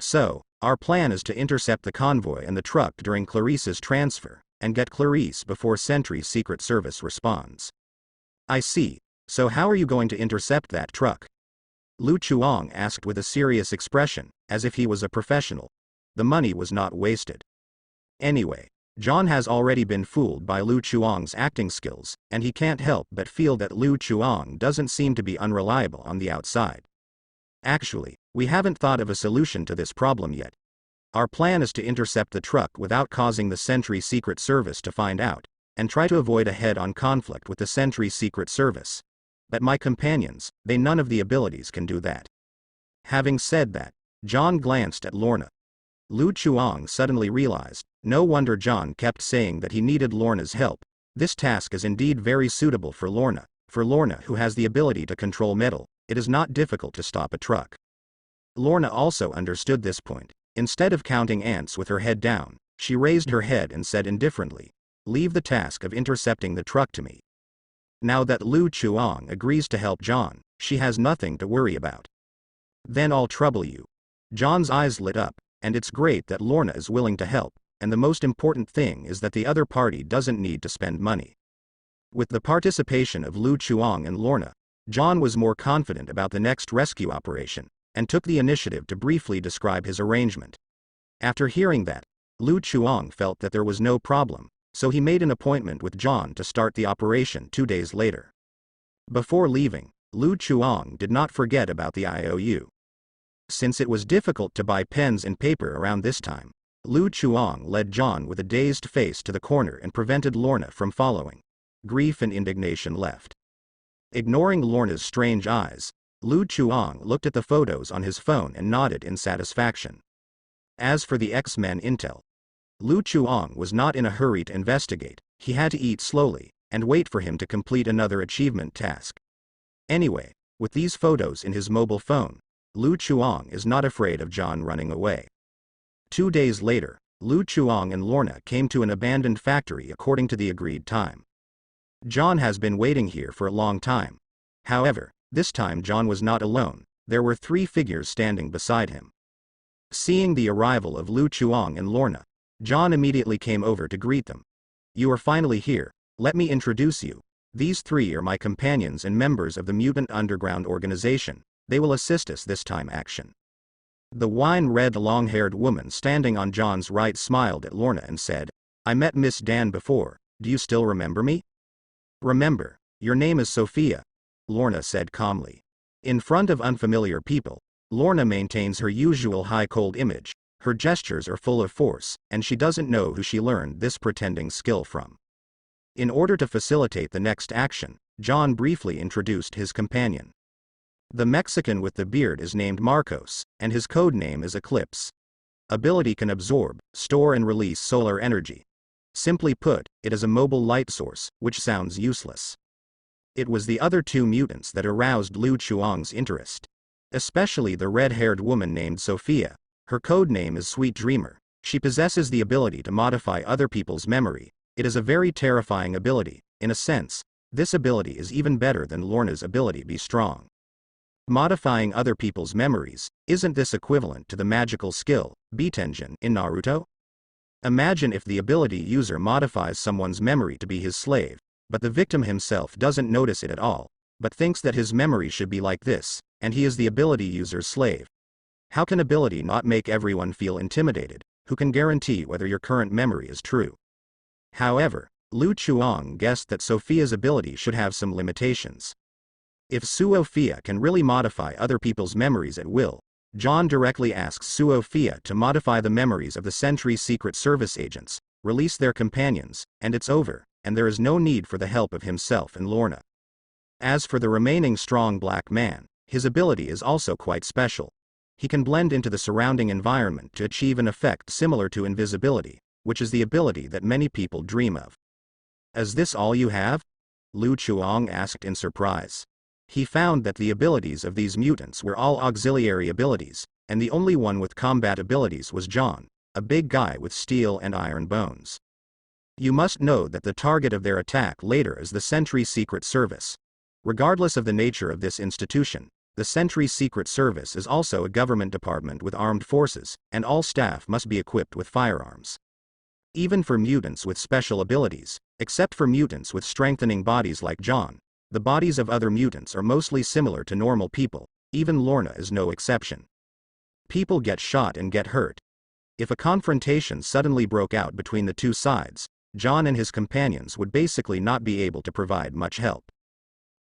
So, our plan is to intercept the convoy and the truck during Clarice's transfer, and get Clarice before Sentry Secret Service responds." "I see. So how are you going to intercept that truck?" Lu Chuang asked with a serious expression, as if he was a professional. The money was not wasted. Anyway, John has already been fooled by Lu Chuang's acting skills, and he can't help but feel that Lu Chuang doesn't seem to be unreliable on the outside. "Actually, we haven't thought of a solution to this problem yet. Our plan is to intercept the truck without causing the Sentry Secret Service to find out, and try to avoid a head-on conflict with the Sentry Secret Service. But my companions, they none of the abilities can do that." Having said that, John glanced at Lorna. Lu Chuang suddenly realized, no wonder John kept saying that he needed Lorna's help. This task is indeed very suitable for Lorna. For Lorna, who has the ability to control metal, it is not difficult to stop a truck. Lorna also understood this point. Instead of counting ants with her head down, she raised her head and said indifferently, "Leave the task of intercepting the truck to me." Now that Lu Chuang agrees to help John, she has nothing to worry about. "Then I'll trouble you." John's eyes lit up. And it's great that Lorna is willing to help, and the most important thing is that the other party doesn't need to spend money. With the participation of Lu Chuang and Lorna, John was more confident about the next rescue operation, and took the initiative to briefly describe his arrangement. After hearing that, Lu Chuang felt that there was no problem, so he made an appointment with John to start the operation 2 days later. Before leaving, Lu Chuang did not forget about the IOU. Since it was difficult to buy pens and paper around this time, Lu Chuang led John with a dazed face to the corner and prevented Lorna from following. Grief and indignation left. Ignoring Lorna's strange eyes, Lu Chuang looked at the photos on his phone and nodded in satisfaction. As for the X-Men intel, Lu Chuang was not in a hurry to investigate. He had to eat slowly, and wait for him to complete another achievement task. Anyway, with these photos in his mobile phone, Lu Chuang is not afraid of John running away. 2 days later, Lu Chuang and Lorna came to an abandoned factory according to the agreed time. John has been waiting here for a long time. However, this time John was not alone. There were 3 figures standing beside him. Seeing the arrival of Lu Chuang and Lorna, John immediately came over to greet them. "You are finally here. Let me introduce you. These 3 are my companions and members of the Mutant Underground Organization. They will assist us this time." Action. The wine-red long-haired woman standing on John's right smiled at Lorna and said, "I met Miss Dan before. Do you still remember me?" "Remember. Your name is Sophia," Lorna said calmly. In front of unfamiliar people, Lorna maintains her usual high-cold image. Her gestures are full of force, and she doesn't know who she learned this pretending skill from. In order to facilitate the next action, John briefly introduced his companion. The Mexican with the beard is named Marcos, and his code name is Eclipse. Ability can absorb, store and release solar energy. Simply put, it is a mobile light source, which sounds useless. It was the other two mutants that aroused Lu Chuang's interest. Especially the red-haired woman named Sophia. Her code name is Sweet Dreamer. She possesses the ability to modify other people's memory. It is a very terrifying ability. In a sense, this ability is even better than Lorna's ability Be Strong. Modifying other people's memories, isn't this equivalent to the magical skill, Tenten, in Naruto? Imagine if the ability user modifies someone's memory to be his slave, but the victim himself doesn't notice it at all, but thinks that his memory should be like this, and he is the ability user's slave. How can ability not make everyone feel intimidated? Who can guarantee whether your current memory is true? However, Lu Chuang guessed that Sophia's ability should have some limitations. If Sophia can really modify other people's memories at will, John directly asks Sophia to modify the memories of the Sentry Secret Service agents, release their companions, and it's over, and there is no need for the help of himself and Lorna. As for the remaining strong black man, his ability is also quite special. He can blend into the surrounding environment to achieve an effect similar to invisibility, which is the ability that many people dream of. Is this all you have? Lu Chuang asked in surprise. He found that the abilities of these mutants were all auxiliary abilities, and the only one with combat abilities was John, a big guy with steel and iron bones. You must know that the target of their attack later is the Sentry Secret Service. Regardless of the nature of this institution, the Sentry Secret Service is also a government department with armed forces, and all staff must be equipped with firearms. Even for mutants with special abilities, except for mutants with strengthening bodies like John, the bodies of other mutants are mostly similar to normal people, even Lorna is no exception. People get shot and get hurt. If a confrontation suddenly broke out between the two sides, John and his companions would basically not be able to provide much help.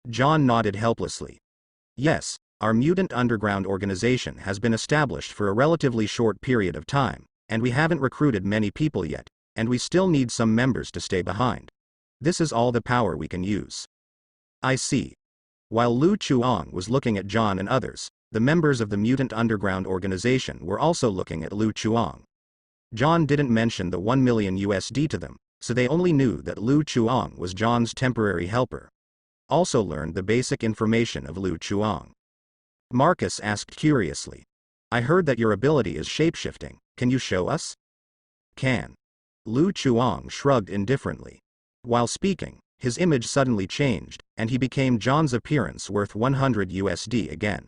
John nodded helplessly. Yes, our mutant underground organization has been established for a relatively short period of time, and we haven't recruited many people yet, and we still need some members to stay behind. This is all the power we can use. I see. While Lu Chuang was looking at John and others, the members of the mutant underground organization were also looking at Lu Chuang. John didn't mention the 1 million USD to them, so they only knew that Lu Chuang was John's temporary helper. Also learned the basic information of Lu Chuang. Marcus asked curiously. I heard that your ability is shapeshifting, can you show us? Can. Lu Chuang shrugged indifferently. While speaking, his image suddenly changed, and he became John's appearance worth 100 USD again.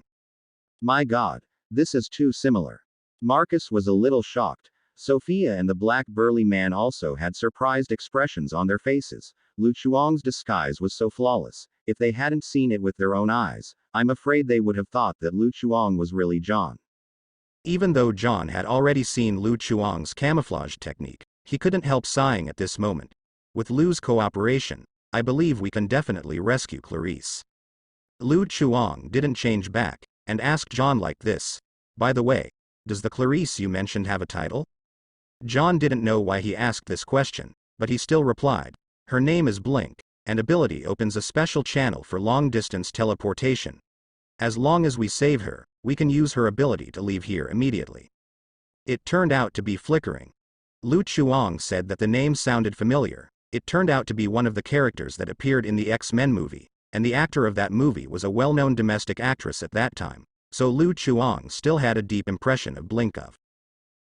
My god, this is too similar. Marcus was a little shocked. Sophia and the black burly man also had surprised expressions on their faces. Lu Chuang's disguise was so flawless, if they hadn't seen it with their own eyes, I'm afraid they would have thought that Lu Chuang was really John. Even though John had already seen Lu Chuang's camouflage technique, he couldn't help sighing at this moment. With Lu's cooperation, I believe we can definitely rescue Clarice. Lu Chuang didn't change back, and asked John like this. By the way, does the Clarice you mentioned have a title? John didn't know why he asked this question, but he still replied. Her name is Blink, and ability opens a special channel for long-distance teleportation. As long as we save her, we can use her ability to leave here immediately. It turned out to be Flickering. Lu Chuang said that the name sounded familiar. It turned out to be one of the characters that appeared in the X-Men movie, and the actor of that movie was a well-known domestic actress at that time, so Lu Chuang still had a deep impression of Blink of.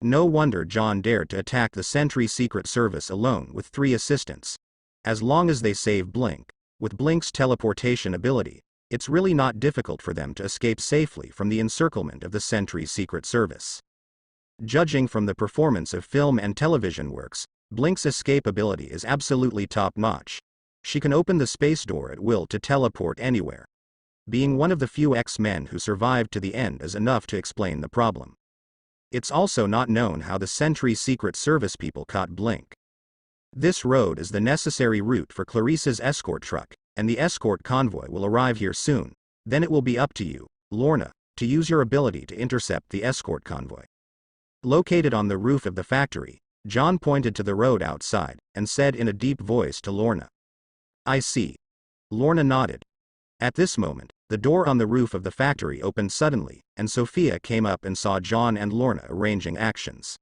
No wonder John dared to attack the Sentry Secret Service alone with 3 assistants. As long as they save Blink, with Blink's teleportation ability, it's really not difficult for them to escape safely from the encirclement of the Sentry Secret Service. Judging from the performance of film and television works, Blink's escape ability is absolutely top-notch. She can open the space door at will to teleport anywhere. Being one of the few X-Men who survived to the end is enough to explain the problem. It's also not known how the Sentry Secret Service people caught Blink. This road is the necessary route for Clarice's escort truck, and the escort convoy will arrive here soon. Then it will be up to you, Lorna, to use your ability to intercept the escort convoy. Located on the roof of the factory, John pointed to the road outside, and said in a deep voice to Lorna. I see. Lorna nodded. At this moment, the door on the roof of the factory opened suddenly, and Sophia came up and saw John and Lorna arranging actions.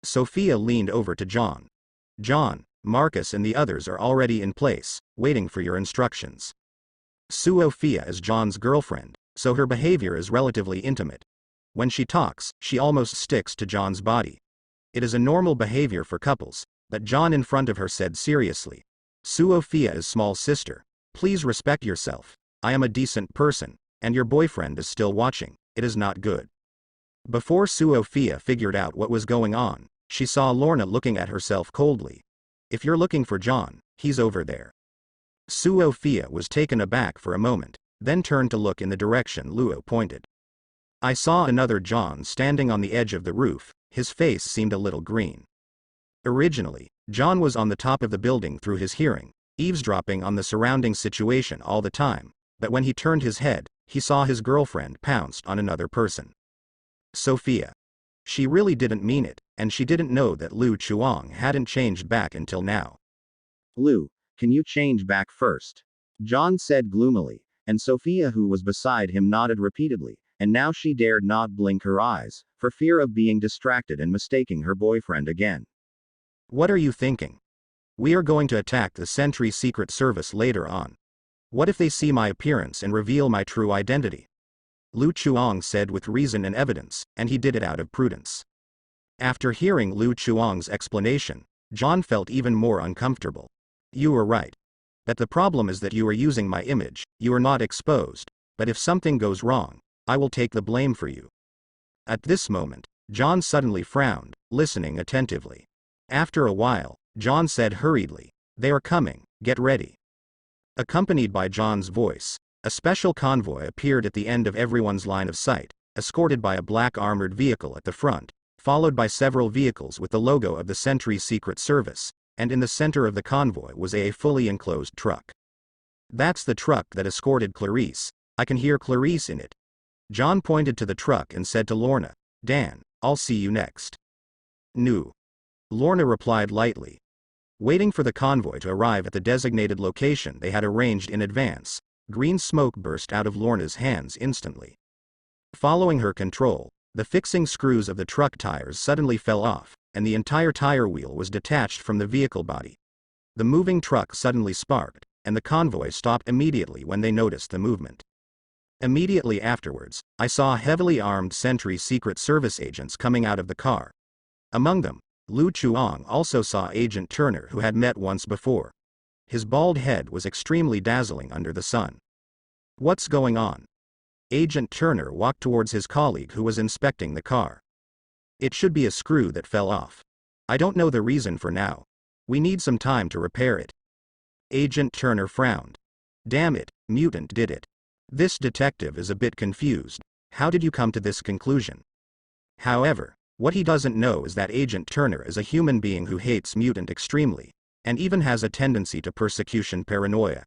Sophia leaned over to John. John, Marcus and the others are already in place, waiting for your instructions. Sophia is John's girlfriend, so her behavior is relatively intimate. When she talks, she almost sticks to John's body. It is a normal behavior for couples, but John in front of her said seriously. Sophia is small sister. Please respect yourself. I am a decent person, and your boyfriend is still watching. It is not good. Before Sophia figured out what was going on, she saw Lorna looking at herself coldly. If you're looking for John, he's over there. Sophia was taken aback for a moment, then turned to look in the direction Luo pointed. I saw another John standing on the edge of the roof. His face seemed a little green. Originally, John was on the top of the building through his hearing, eavesdropping on the surrounding situation all the time, but when he turned his head, he saw his girlfriend pounced on another person. Sophia. She really didn't mean it, and she didn't know that Lu Chuang hadn't changed back until now. Lu, can you change back first? John said gloomily, and Sophia, who was beside him, nodded repeatedly, and now she dared not blink her eyes, for fear of being distracted and mistaking her boyfriend again. What are you thinking? We are going to attack the Sentry Secret Service later on. What if they see my appearance and reveal my true identity? Lu Chuang said with reason and evidence, and he did it out of prudence. After hearing Lu Chuang's explanation, John felt even more uncomfortable. You were right. But the problem is that you are using my image, you are not exposed, but if something goes wrong, I will take the blame for you. At this moment, John suddenly frowned, listening attentively. After a while, John said hurriedly, they are coming, get ready. Accompanied by John's voice, a special convoy appeared at the end of everyone's line of sight, escorted by a black armored vehicle at the front, followed by several vehicles with the logo of the Sentry Secret Service, and in the center of the convoy was a fully enclosed truck. That's the truck that escorted Clarice. I can hear Clarice in it. John pointed to the truck and said to Lorna, Dan, I'll see you next. No. Lorna replied lightly. Waiting for the convoy to arrive at the designated location they had arranged in advance, green smoke burst out of Lorna's hands instantly. Following her control, the fixing screws of the truck tires suddenly fell off, and the entire tire wheel was detached from the vehicle body. The moving truck suddenly sparked, and the convoy stopped immediately when they noticed the movement. Immediately afterwards, I saw heavily armed Sentry Secret Service agents coming out of the car. Among them, Lu Chuang also saw Agent Turner, who had met once before. His bald head was extremely dazzling under the sun. What's going on? Agent Turner walked towards his colleague who was inspecting the car. It should be a screw that fell off. I don't know the reason for now. We need some time to repair it. Agent Turner frowned. Damn it, mutant did it. This detective is a bit confused. How did you come to this conclusion? However, what he doesn't know is that Agent Turner is a human being who hates mutant extremely, and even has a tendency to persecution paranoia.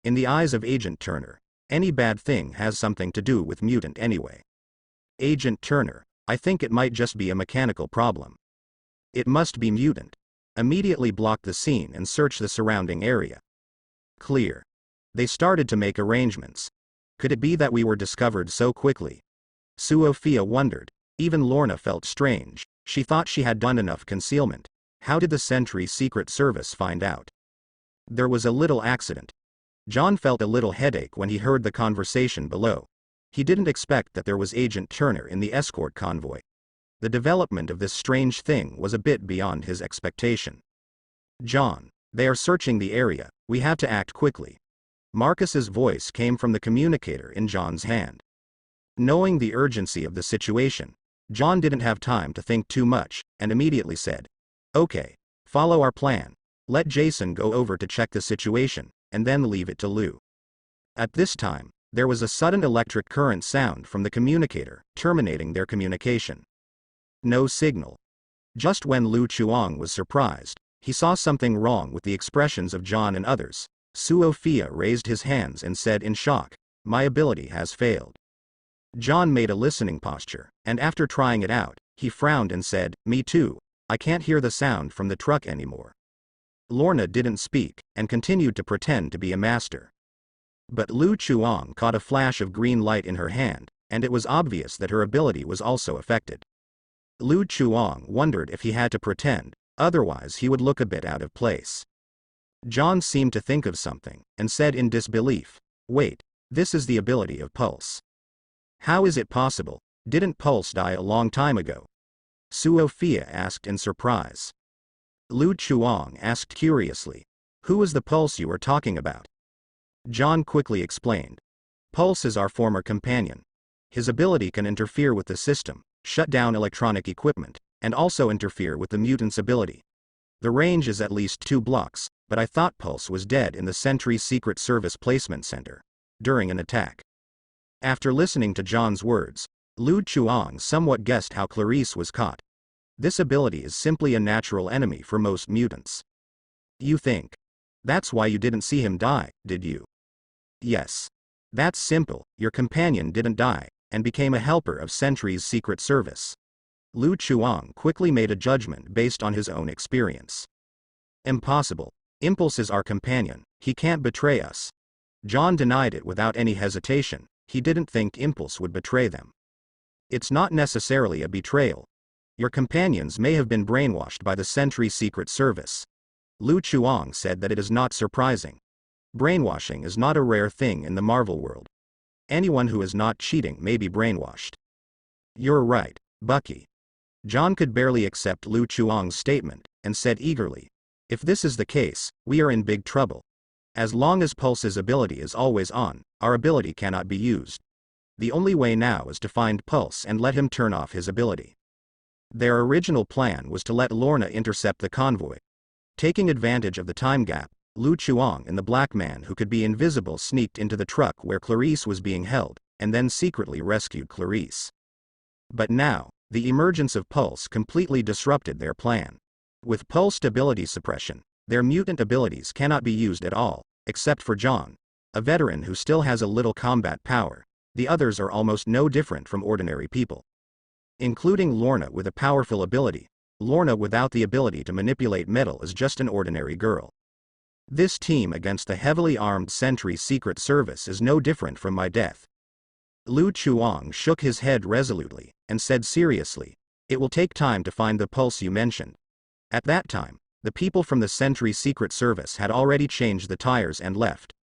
In the eyes of Agent Turner, any bad thing has something to do with mutant anyway. Agent Turner, I think it might just be a mechanical problem. It must be mutant. Immediately block the scene and search the surrounding area. Clear. They started to make arrangements. Could it be that we were discovered so quickly? Sophia wondered. Even Lorna felt strange. She thought she had done enough concealment. How did the Sentry Secret Service find out? There was a little accident. John felt a little headache when he heard the conversation below. He didn't expect that there was Agent Turner in the escort convoy. The development of this strange thing was a bit beyond his expectation. John, they are searching the area, we have to act quickly. Marcus's voice came from the communicator in John's hand. Knowing the urgency of the situation, John didn't have time to think too much, and immediately said, okay, follow our plan. Let Jason go over to check the situation, and then leave it to Lu. At this time, there was a sudden electric current sound from the communicator, terminating their communication. No signal. Just when Lu Chuang was surprised, he saw something wrong with the expressions of John and others. Sophia raised his hands and said in shock, my ability has failed. John made a listening posture, and after trying it out, he frowned and said, me too, I can't hear the sound from the truck anymore. Lorna didn't speak, and continued to pretend to be a master. But Lu Chuang caught a flash of green light in her hand, and it was obvious that her ability was also affected. Lu Chuang wondered if he had to pretend, otherwise he would look a bit out of place. John seemed to think of something, and said in disbelief, "Wait, this is the ability of Pulse. How is it possible? Didn't Pulse die a long time ago?" Suofia asked in surprise. Lu Chuang asked curiously, "Who is the Pulse you are talking about?" John quickly explained. "Pulse is our former companion. His ability can interfere with the system, shut down electronic equipment, and also interfere with the mutant's ability. The range is at least 2 blocks, but I thought Pulse was dead in the Sentry's Secret Service Placement Center during an attack." After listening to John's words, Lu Chuang somewhat guessed how Clarice was caught. This ability is simply a natural enemy for most mutants. "You think? That's why you didn't see him die, did you?" "Yes. That's simple, your companion didn't die, and became a helper of Sentry's Secret Service." Lu Chuang quickly made a judgment based on his own experience. "Impossible. Impulse is our companion, he can't betray us." John denied it without any hesitation. He didn't think Impulse would betray them. "It's not necessarily a betrayal. Your companions may have been brainwashed by the Sentry Secret Service." Lu Chuang said that it is not surprising. Brainwashing is not a rare thing in the Marvel world. Anyone who is not cheating may be brainwashed. "You're right, Bucky." John could barely accept Lu Chuang's statement, and said eagerly, "If this is the case, we are in big trouble. As long as Pulse's ability is always on, our ability cannot be used. The only way now is to find Pulse and let him turn off his ability." Their original plan was to let Lorna intercept the convoy. Taking advantage of the time gap, Lu Chuang and the black man who could be invisible sneaked into the truck where Clarice was being held, and then secretly rescued Clarice. But now, the emergence of Pulse completely disrupted their plan. With Pulse ability suppression, their mutant abilities cannot be used at all, except for John, a veteran who still has a little combat power. The others are almost no different from ordinary people. Including Lorna with a powerful ability, Lorna without the ability to manipulate metal is just an ordinary girl. This team against the heavily armed Sentry Secret Service is no different from my death. Lu Chuang shook his head resolutely, and said seriously, "It will take time to find the Pulse you mentioned." At that time, the people from the Sentry Secret Service had already changed the tires and left.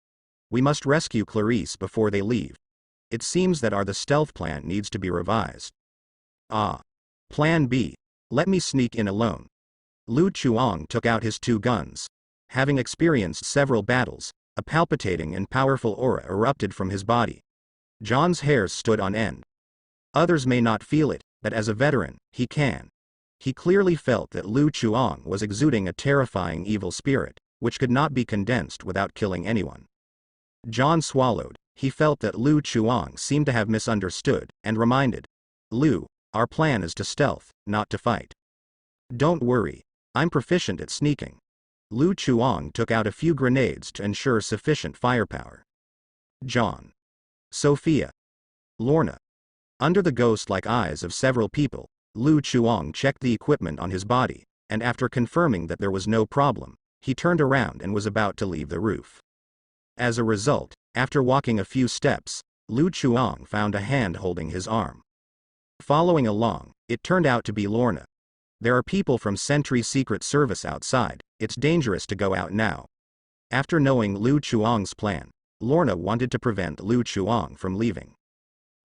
"We must rescue Clarice before they leave. It seems that the stealth plan needs to be revised." "Ah. Plan B. Let me sneak in alone." Lu Chuang took out his 2 guns. Having experienced several battles, a palpitating and powerful aura erupted from his body. John's hairs stood on end. Others may not feel it, but as a veteran, he can. He clearly felt that Lu Chuang was exuding a terrifying evil spirit, which could not be condensed without killing anyone. John swallowed. He felt that Lu Chuang seemed to have misunderstood, and reminded, "Lu, our plan is to stealth, not to fight. Don't worry, I'm proficient at sneaking." Lu Chuang took out a few grenades to ensure sufficient firepower. John, Sophia, Lorna. Under the ghost-like eyes of several people, Lu Chuang checked the equipment on his body, and after confirming that there was no problem, he turned around and was about to leave the roof. As a result, after walking a few steps, Lu Chuang found a hand holding his arm. Following along, it turned out to be Lorna. "There are people from Sentry Secret Service outside, it's dangerous to go out now." After knowing Lu Chuang's plan, Lorna wanted to prevent Lu Chuang from leaving.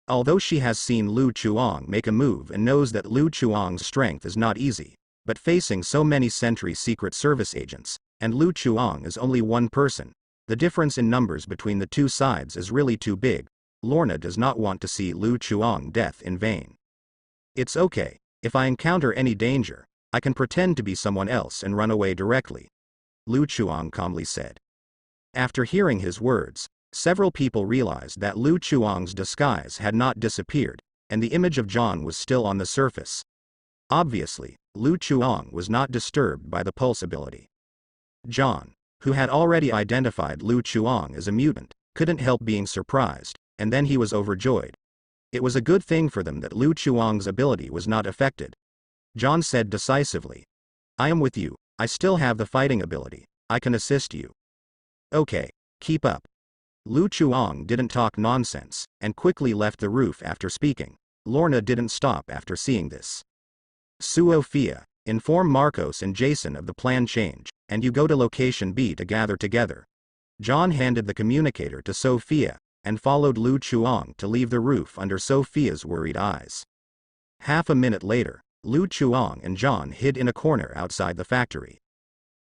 Although she has seen Lu Chuang make a move and knows that Lu Chuang's strength is not easy, but facing so many Sentry Secret Service agents, and Lu Chuang is only one person, the difference in numbers between the two sides is really too big. Lorna does not want to see Lu Chuang death in vain. "It's okay, if I encounter any danger, I can pretend to be someone else and run away directly," Lu Chuang calmly said. After hearing his words, several people realized that Lu Chuang's disguise had not disappeared, and the image of John was still on the surface. Obviously, Lu Chuang was not disturbed by the pulse ability. John, who had already identified Lu Chuang as a mutant, couldn't help being surprised, and then he was overjoyed. It was a good thing for them that Lu Chuang's ability was not affected. John said decisively, "I am with you, I still have the fighting ability, I can assist you." "Okay, keep up." Lu Chuang didn't talk nonsense, and quickly left the roof after speaking. Lorna didn't stop after seeing this. Sophia, inform Marcos and Jason of the plan change, and you go to location B to gather together. John handed the communicator to Sophia, and followed Lu Chuang to leave the roof under Sophia's worried eyes. Half a minute later, Lu Chuang and John hid in a corner outside the factory.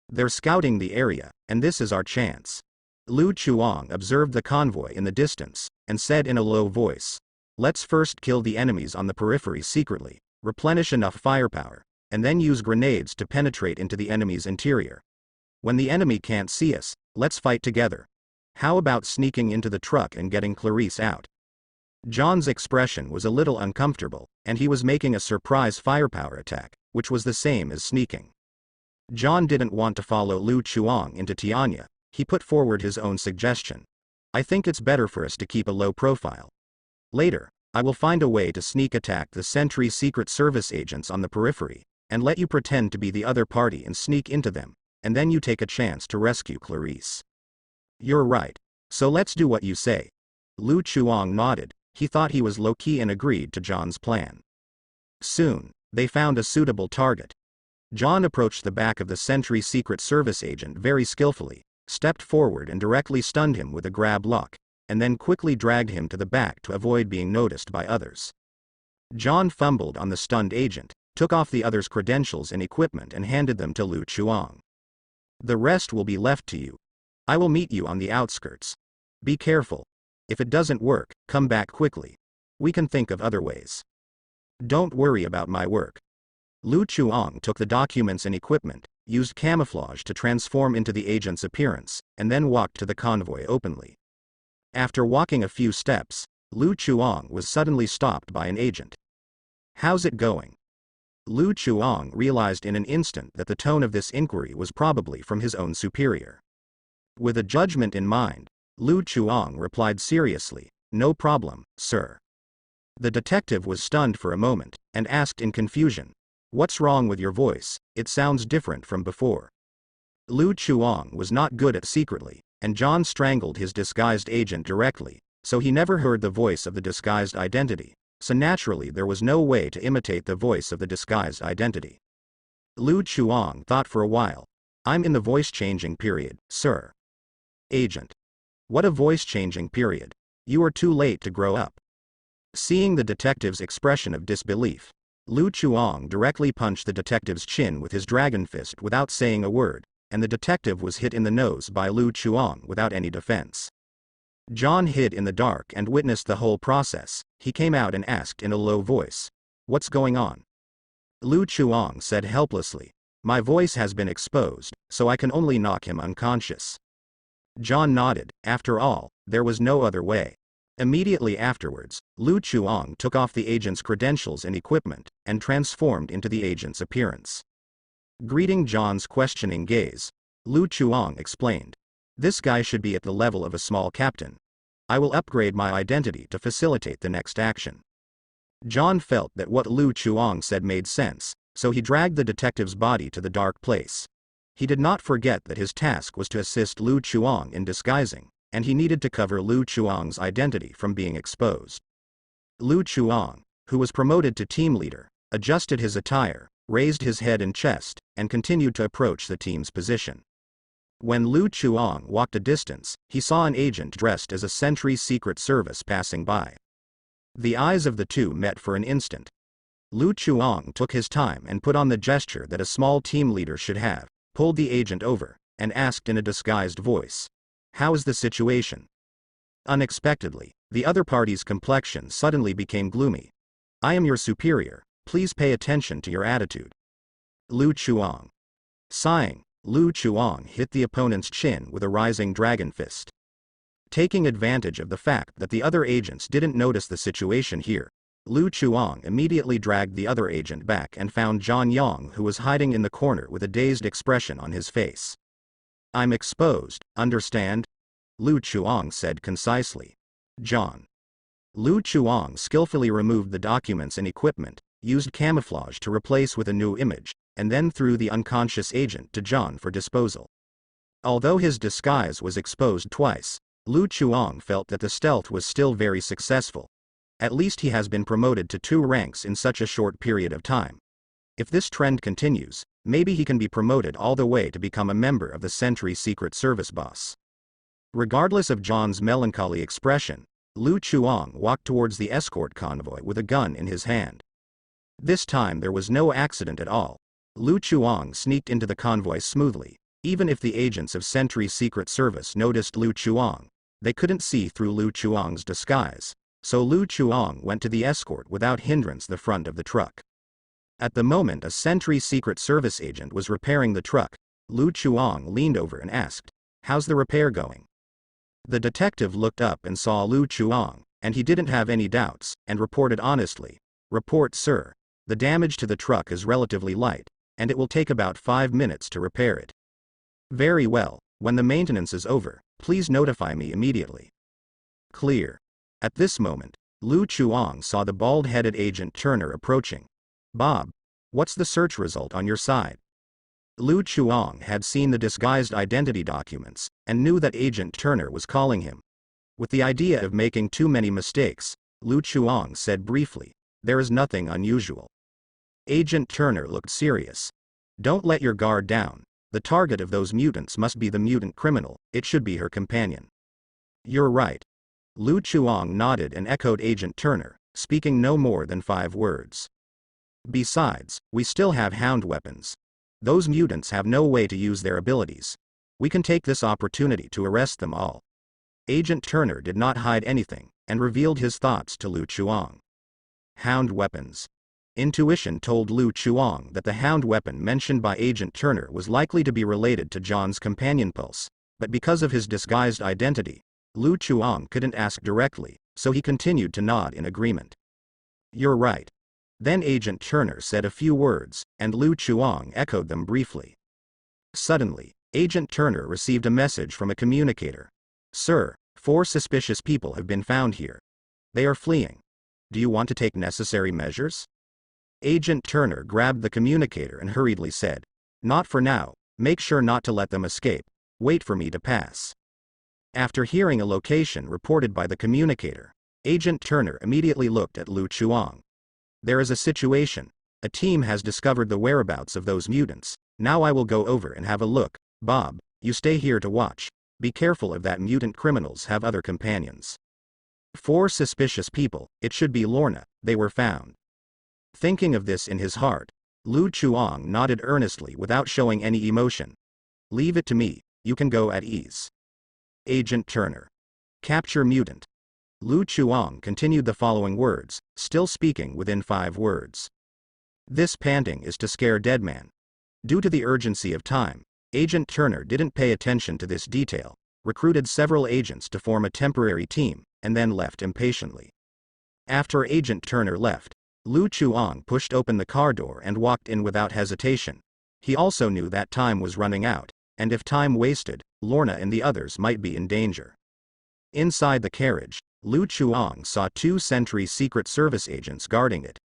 They're scouting the area, and this is our chance. Lu Chuang observed the convoy in the distance, and said in a low voice, "Let's first kill the enemies on the periphery secretly, replenish enough firepower, and then use grenades to penetrate into the enemy's interior. When the enemy can't see us, let's fight together. How about sneaking into the truck and getting Clarice out?" John's expression was a little uncomfortable, and he was making a surprise firepower attack, which was the same as sneaking. John didn't want to follow Lu Chuang into Tiantian. He put forward his own suggestion. "I think it's better for us to keep a low profile. Later, I will find a way to sneak attack the Sentry Secret Service agents on the periphery, and let you pretend to be the other party and sneak into them, and then you take a chance to rescue Clarice." "You're right. So let's do what you say." Lu Chuang nodded. He thought he was low-key and agreed to John's plan. Soon, they found a suitable target. John approached the back of the Sentry Secret Service agent very skillfully, stepped forward and directly stunned him with a grab lock, and then quickly dragged him to the back to avoid being noticed by others. John fumbled on the stunned agent, took off the other's credentials and equipment and handed them to Lu Chuang. "The rest will be left to you. I will meet you on the outskirts. Be careful. If it doesn't work, come back quickly. We can think of other ways. Don't worry about my work." Lu Chuang took the documents and equipment, used camouflage to transform into the agent's appearance, and then walked to the convoy openly. After walking a few steps, Lu Chuang was suddenly stopped by an agent. "How's it going?" Lu Chuang realized in an instant that the tone of this inquiry was probably from his own superior. With a judgment in mind, Lu Chuang replied seriously, "No problem, sir." The detective was stunned for a moment, and asked in confusion, "What's wrong with your voice? It sounds different from before." Lu Chuang was not good at secretly, and John strangled his disguised agent directly, so he never heard the voice of the disguised identity, so naturally there was no way to imitate the voice of the disguised identity. Lu Chuang thought for a while. "I'm in the voice-changing period, sir." Agent. "What a voice-changing period. You are too late to grow up." Seeing the detective's expression of disbelief, Lu Chuang directly punched the detective's chin with his dragon fist without saying a word, and the detective was hit in the nose by Lu Chuang without any defense. John hid in the dark and witnessed the whole process. He came out and asked in a low voice, "What's going on?" Lu Chuang said helplessly, "My voice has been exposed, so I can only knock him unconscious." John nodded. After all, there was no other way. Immediately afterwards, Lu Chuang took off the agent's credentials and equipment, and transformed into the agent's appearance. Greeting John's questioning gaze, Lu Chuang explained, "This guy should be at the level of a small captain. I will upgrade my identity to facilitate the next action." John felt that what Lu Chuang said made sense, so he dragged the detective's body to the dark place. He did not forget that his task was to assist Lu Chuang in disguising, and he needed to cover Lu Chuang's identity from being exposed. Lu Chuang, who was promoted to team leader, adjusted his attire, raised his head and chest, and continued to approach the team's position. When Lu Chuang walked a distance, he saw an agent dressed as a Sentry Secret Service passing by. The eyes of the two met for an instant. Lu Chuang took his time and put on the gesture that a small team leader should have, pulled the agent over, and asked in a disguised voice, "How is the situation?" Unexpectedly, the other party's complexion suddenly became gloomy. "I am your superior, please pay attention to your attitude." Lu Chuang. Sighing, Lu Chuang hit the opponent's chin with a rising dragon fist. Taking advantage of the fact that the other agents didn't notice the situation here, Lu Chuang immediately dragged the other agent back and found John Yang, who was hiding in the corner with a dazed expression on his face. "I'm exposed, understand?" Lu Chuang said concisely. John. Lu Chuang skillfully removed the documents and equipment, used camouflage to replace with a new image, and then threw the unconscious agent to John for disposal. Although his disguise was exposed twice, Lu Chuang felt that the stealth was still very successful. At least he has been promoted to 2 ranks in such a short period of time. If this trend continues, maybe he can be promoted all the way to become a member of the Sentry Secret Service boss. Regardless of John's melancholy expression, Lu Chuang walked towards the escort convoy with a gun in his hand. This time there was no accident at all. Lu Chuang sneaked into the convoy smoothly. Even if the agents of Sentry Secret Service noticed Lu Chuang, they couldn't see through Lu Chuang's disguise, so Lu Chuang went to the escort without hindrance the front of the truck. At the moment a Sentry Secret Service agent was repairing the truck, Lu Chuang leaned over and asked, "How's the repair going?" The detective looked up and saw Lu Chuang, and he didn't have any doubts, and reported honestly, "Report, sir. The damage to the truck is relatively light, and it will take about 5 minutes to repair it." "Very well, when the maintenance is over, please notify me immediately." "Clear." At this moment, Lu Chuang saw the bald-headed Agent Turner approaching. "Bob, what's the search result on your side?" Lu Chuang had seen the disguised identity documents, and knew that Agent Turner was calling him. With the idea of making too many mistakes, Lu Chuang said briefly, "There is nothing unusual." Agent Turner looked serious. "Don't let your guard down. The target of those mutants must be the mutant criminal, it should be her companion." "You're right." Lu Chuang nodded and echoed Agent Turner, speaking no more than 5 words. "Besides, we still have hound weapons. Those mutants have no way to use their abilities. We can take this opportunity to arrest them all." Agent Turner did not hide anything, and revealed his thoughts to Lu Chuang. Hound weapons. Intuition told Lu Chuang that the hound weapon mentioned by Agent Turner was likely to be related to John's companion pulse, but because of his disguised identity, Lu Chuang couldn't ask directly, so he continued to nod in agreement. "You're right." Then Agent Turner said a few words, and Lu Chuang echoed them briefly. Suddenly, Agent Turner received a message from a communicator. "Sir, 4 suspicious people have been found here. They are fleeing. Do you want to take necessary measures?" Agent Turner grabbed the communicator and hurriedly said, "Not for now, make sure not to let them escape. Wait for me to pass." After hearing a location reported by the communicator, Agent Turner immediately looked at Lu Chuang. "There is a situation. A team has discovered the whereabouts of those mutants. Now I will go over and have a look. Bob, you stay here to watch. Be careful of that mutant criminals have other companions." 4 suspicious people, it should be Lorna, they were found. Thinking of this in his heart, Lu Chuang nodded earnestly without showing any emotion. "Leave it to me, you can go at ease." Agent Turner. "Capture mutant." Lu Chuang continued the following words, still speaking within 5 words. "This panting is to scare Deadman." Due to the urgency of time, Agent Turner didn't pay attention to this detail, recruited several agents to form a temporary team, and then left impatiently. After Agent Turner left, Lu Chuang pushed open the car door and walked in without hesitation. He also knew that time was running out, and if time wasted, Lorna and the others might be in danger. Inside the carriage, Lu Chuang saw 2 Sentry Secret Service agents guarding it.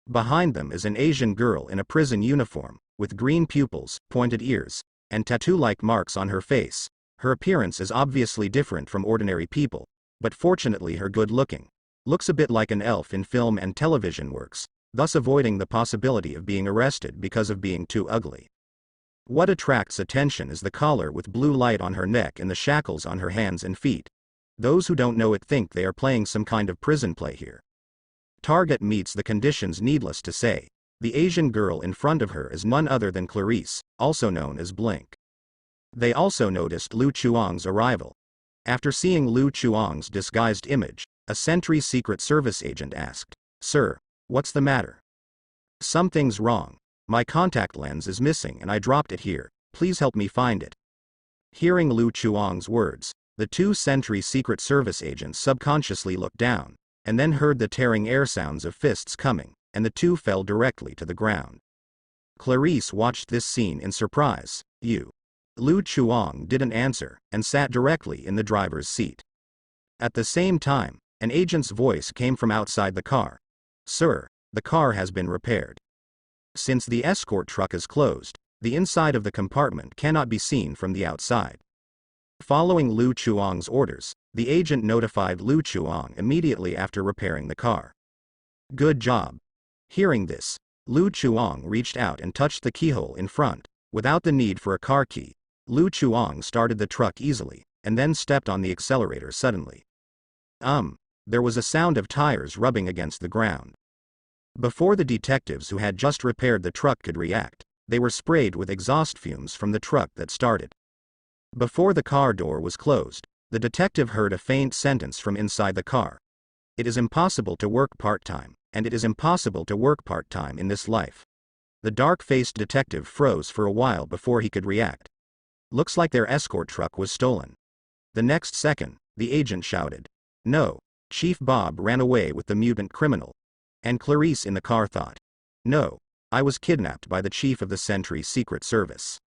Behind them is an Asian girl in a prison uniform, with green pupils, pointed ears, and tattoo-like marks on her face. Her appearance is obviously different from ordinary people, but fortunately her good-looking. Looks a bit like an elf in film and television works, thus avoiding the possibility of being arrested because of being too ugly. What attracts attention is the collar with blue light on her neck and the shackles on her hands and feet. Those who don't know it think they are playing some kind of prison play here. Target meets the conditions, needless to say. The Asian girl in front of her is none other than Clarice, also known as Blink. They also noticed Lu Chuang's arrival. After seeing Lu Chuang's disguised image, a Sentry Secret Service agent asked, "Sir, what's the matter?" "Something's wrong. My contact lens is missing and I dropped it here, please help me find it." Hearing Lu Chuang's words, the 2 Sentry Secret Service agents subconsciously looked down, and then heard the tearing air sounds of fists coming, and the 2 fell directly to the ground. Clarice watched this scene in surprise. "You?" Lu Chuang didn't answer, and sat directly in the driver's seat. At the same time, an agent's voice came from outside the car. "Sir, the car has been repaired. Since the escort truck is closed, the inside of the compartment cannot be seen from the outside." Following Lu Chuang's orders, the agent notified Lu Chuang immediately after repairing the car. Good job. Hearing this, Lu Chuang reached out and touched the keyhole in front. Without the need for a car key, Lu Chuang started the truck easily, and then stepped on the accelerator suddenly. There was a sound of tires rubbing against the ground. Before the detectives who had just repaired the truck could react, they were sprayed with exhaust fumes from the truck that started. Before the car door was closed, the detective heard a faint sentence from inside the car. It is impossible to work part-time, and it is impossible to work part-time in this life. The dark-faced detective froze for a while before he could react. Looks like their escort truck was stolen. The next second, the agent shouted, "No, Chief Bob ran away with the mutant criminal." And Clarice in the car thought, "No, I was kidnapped by the chief of the Sentry Secret Service."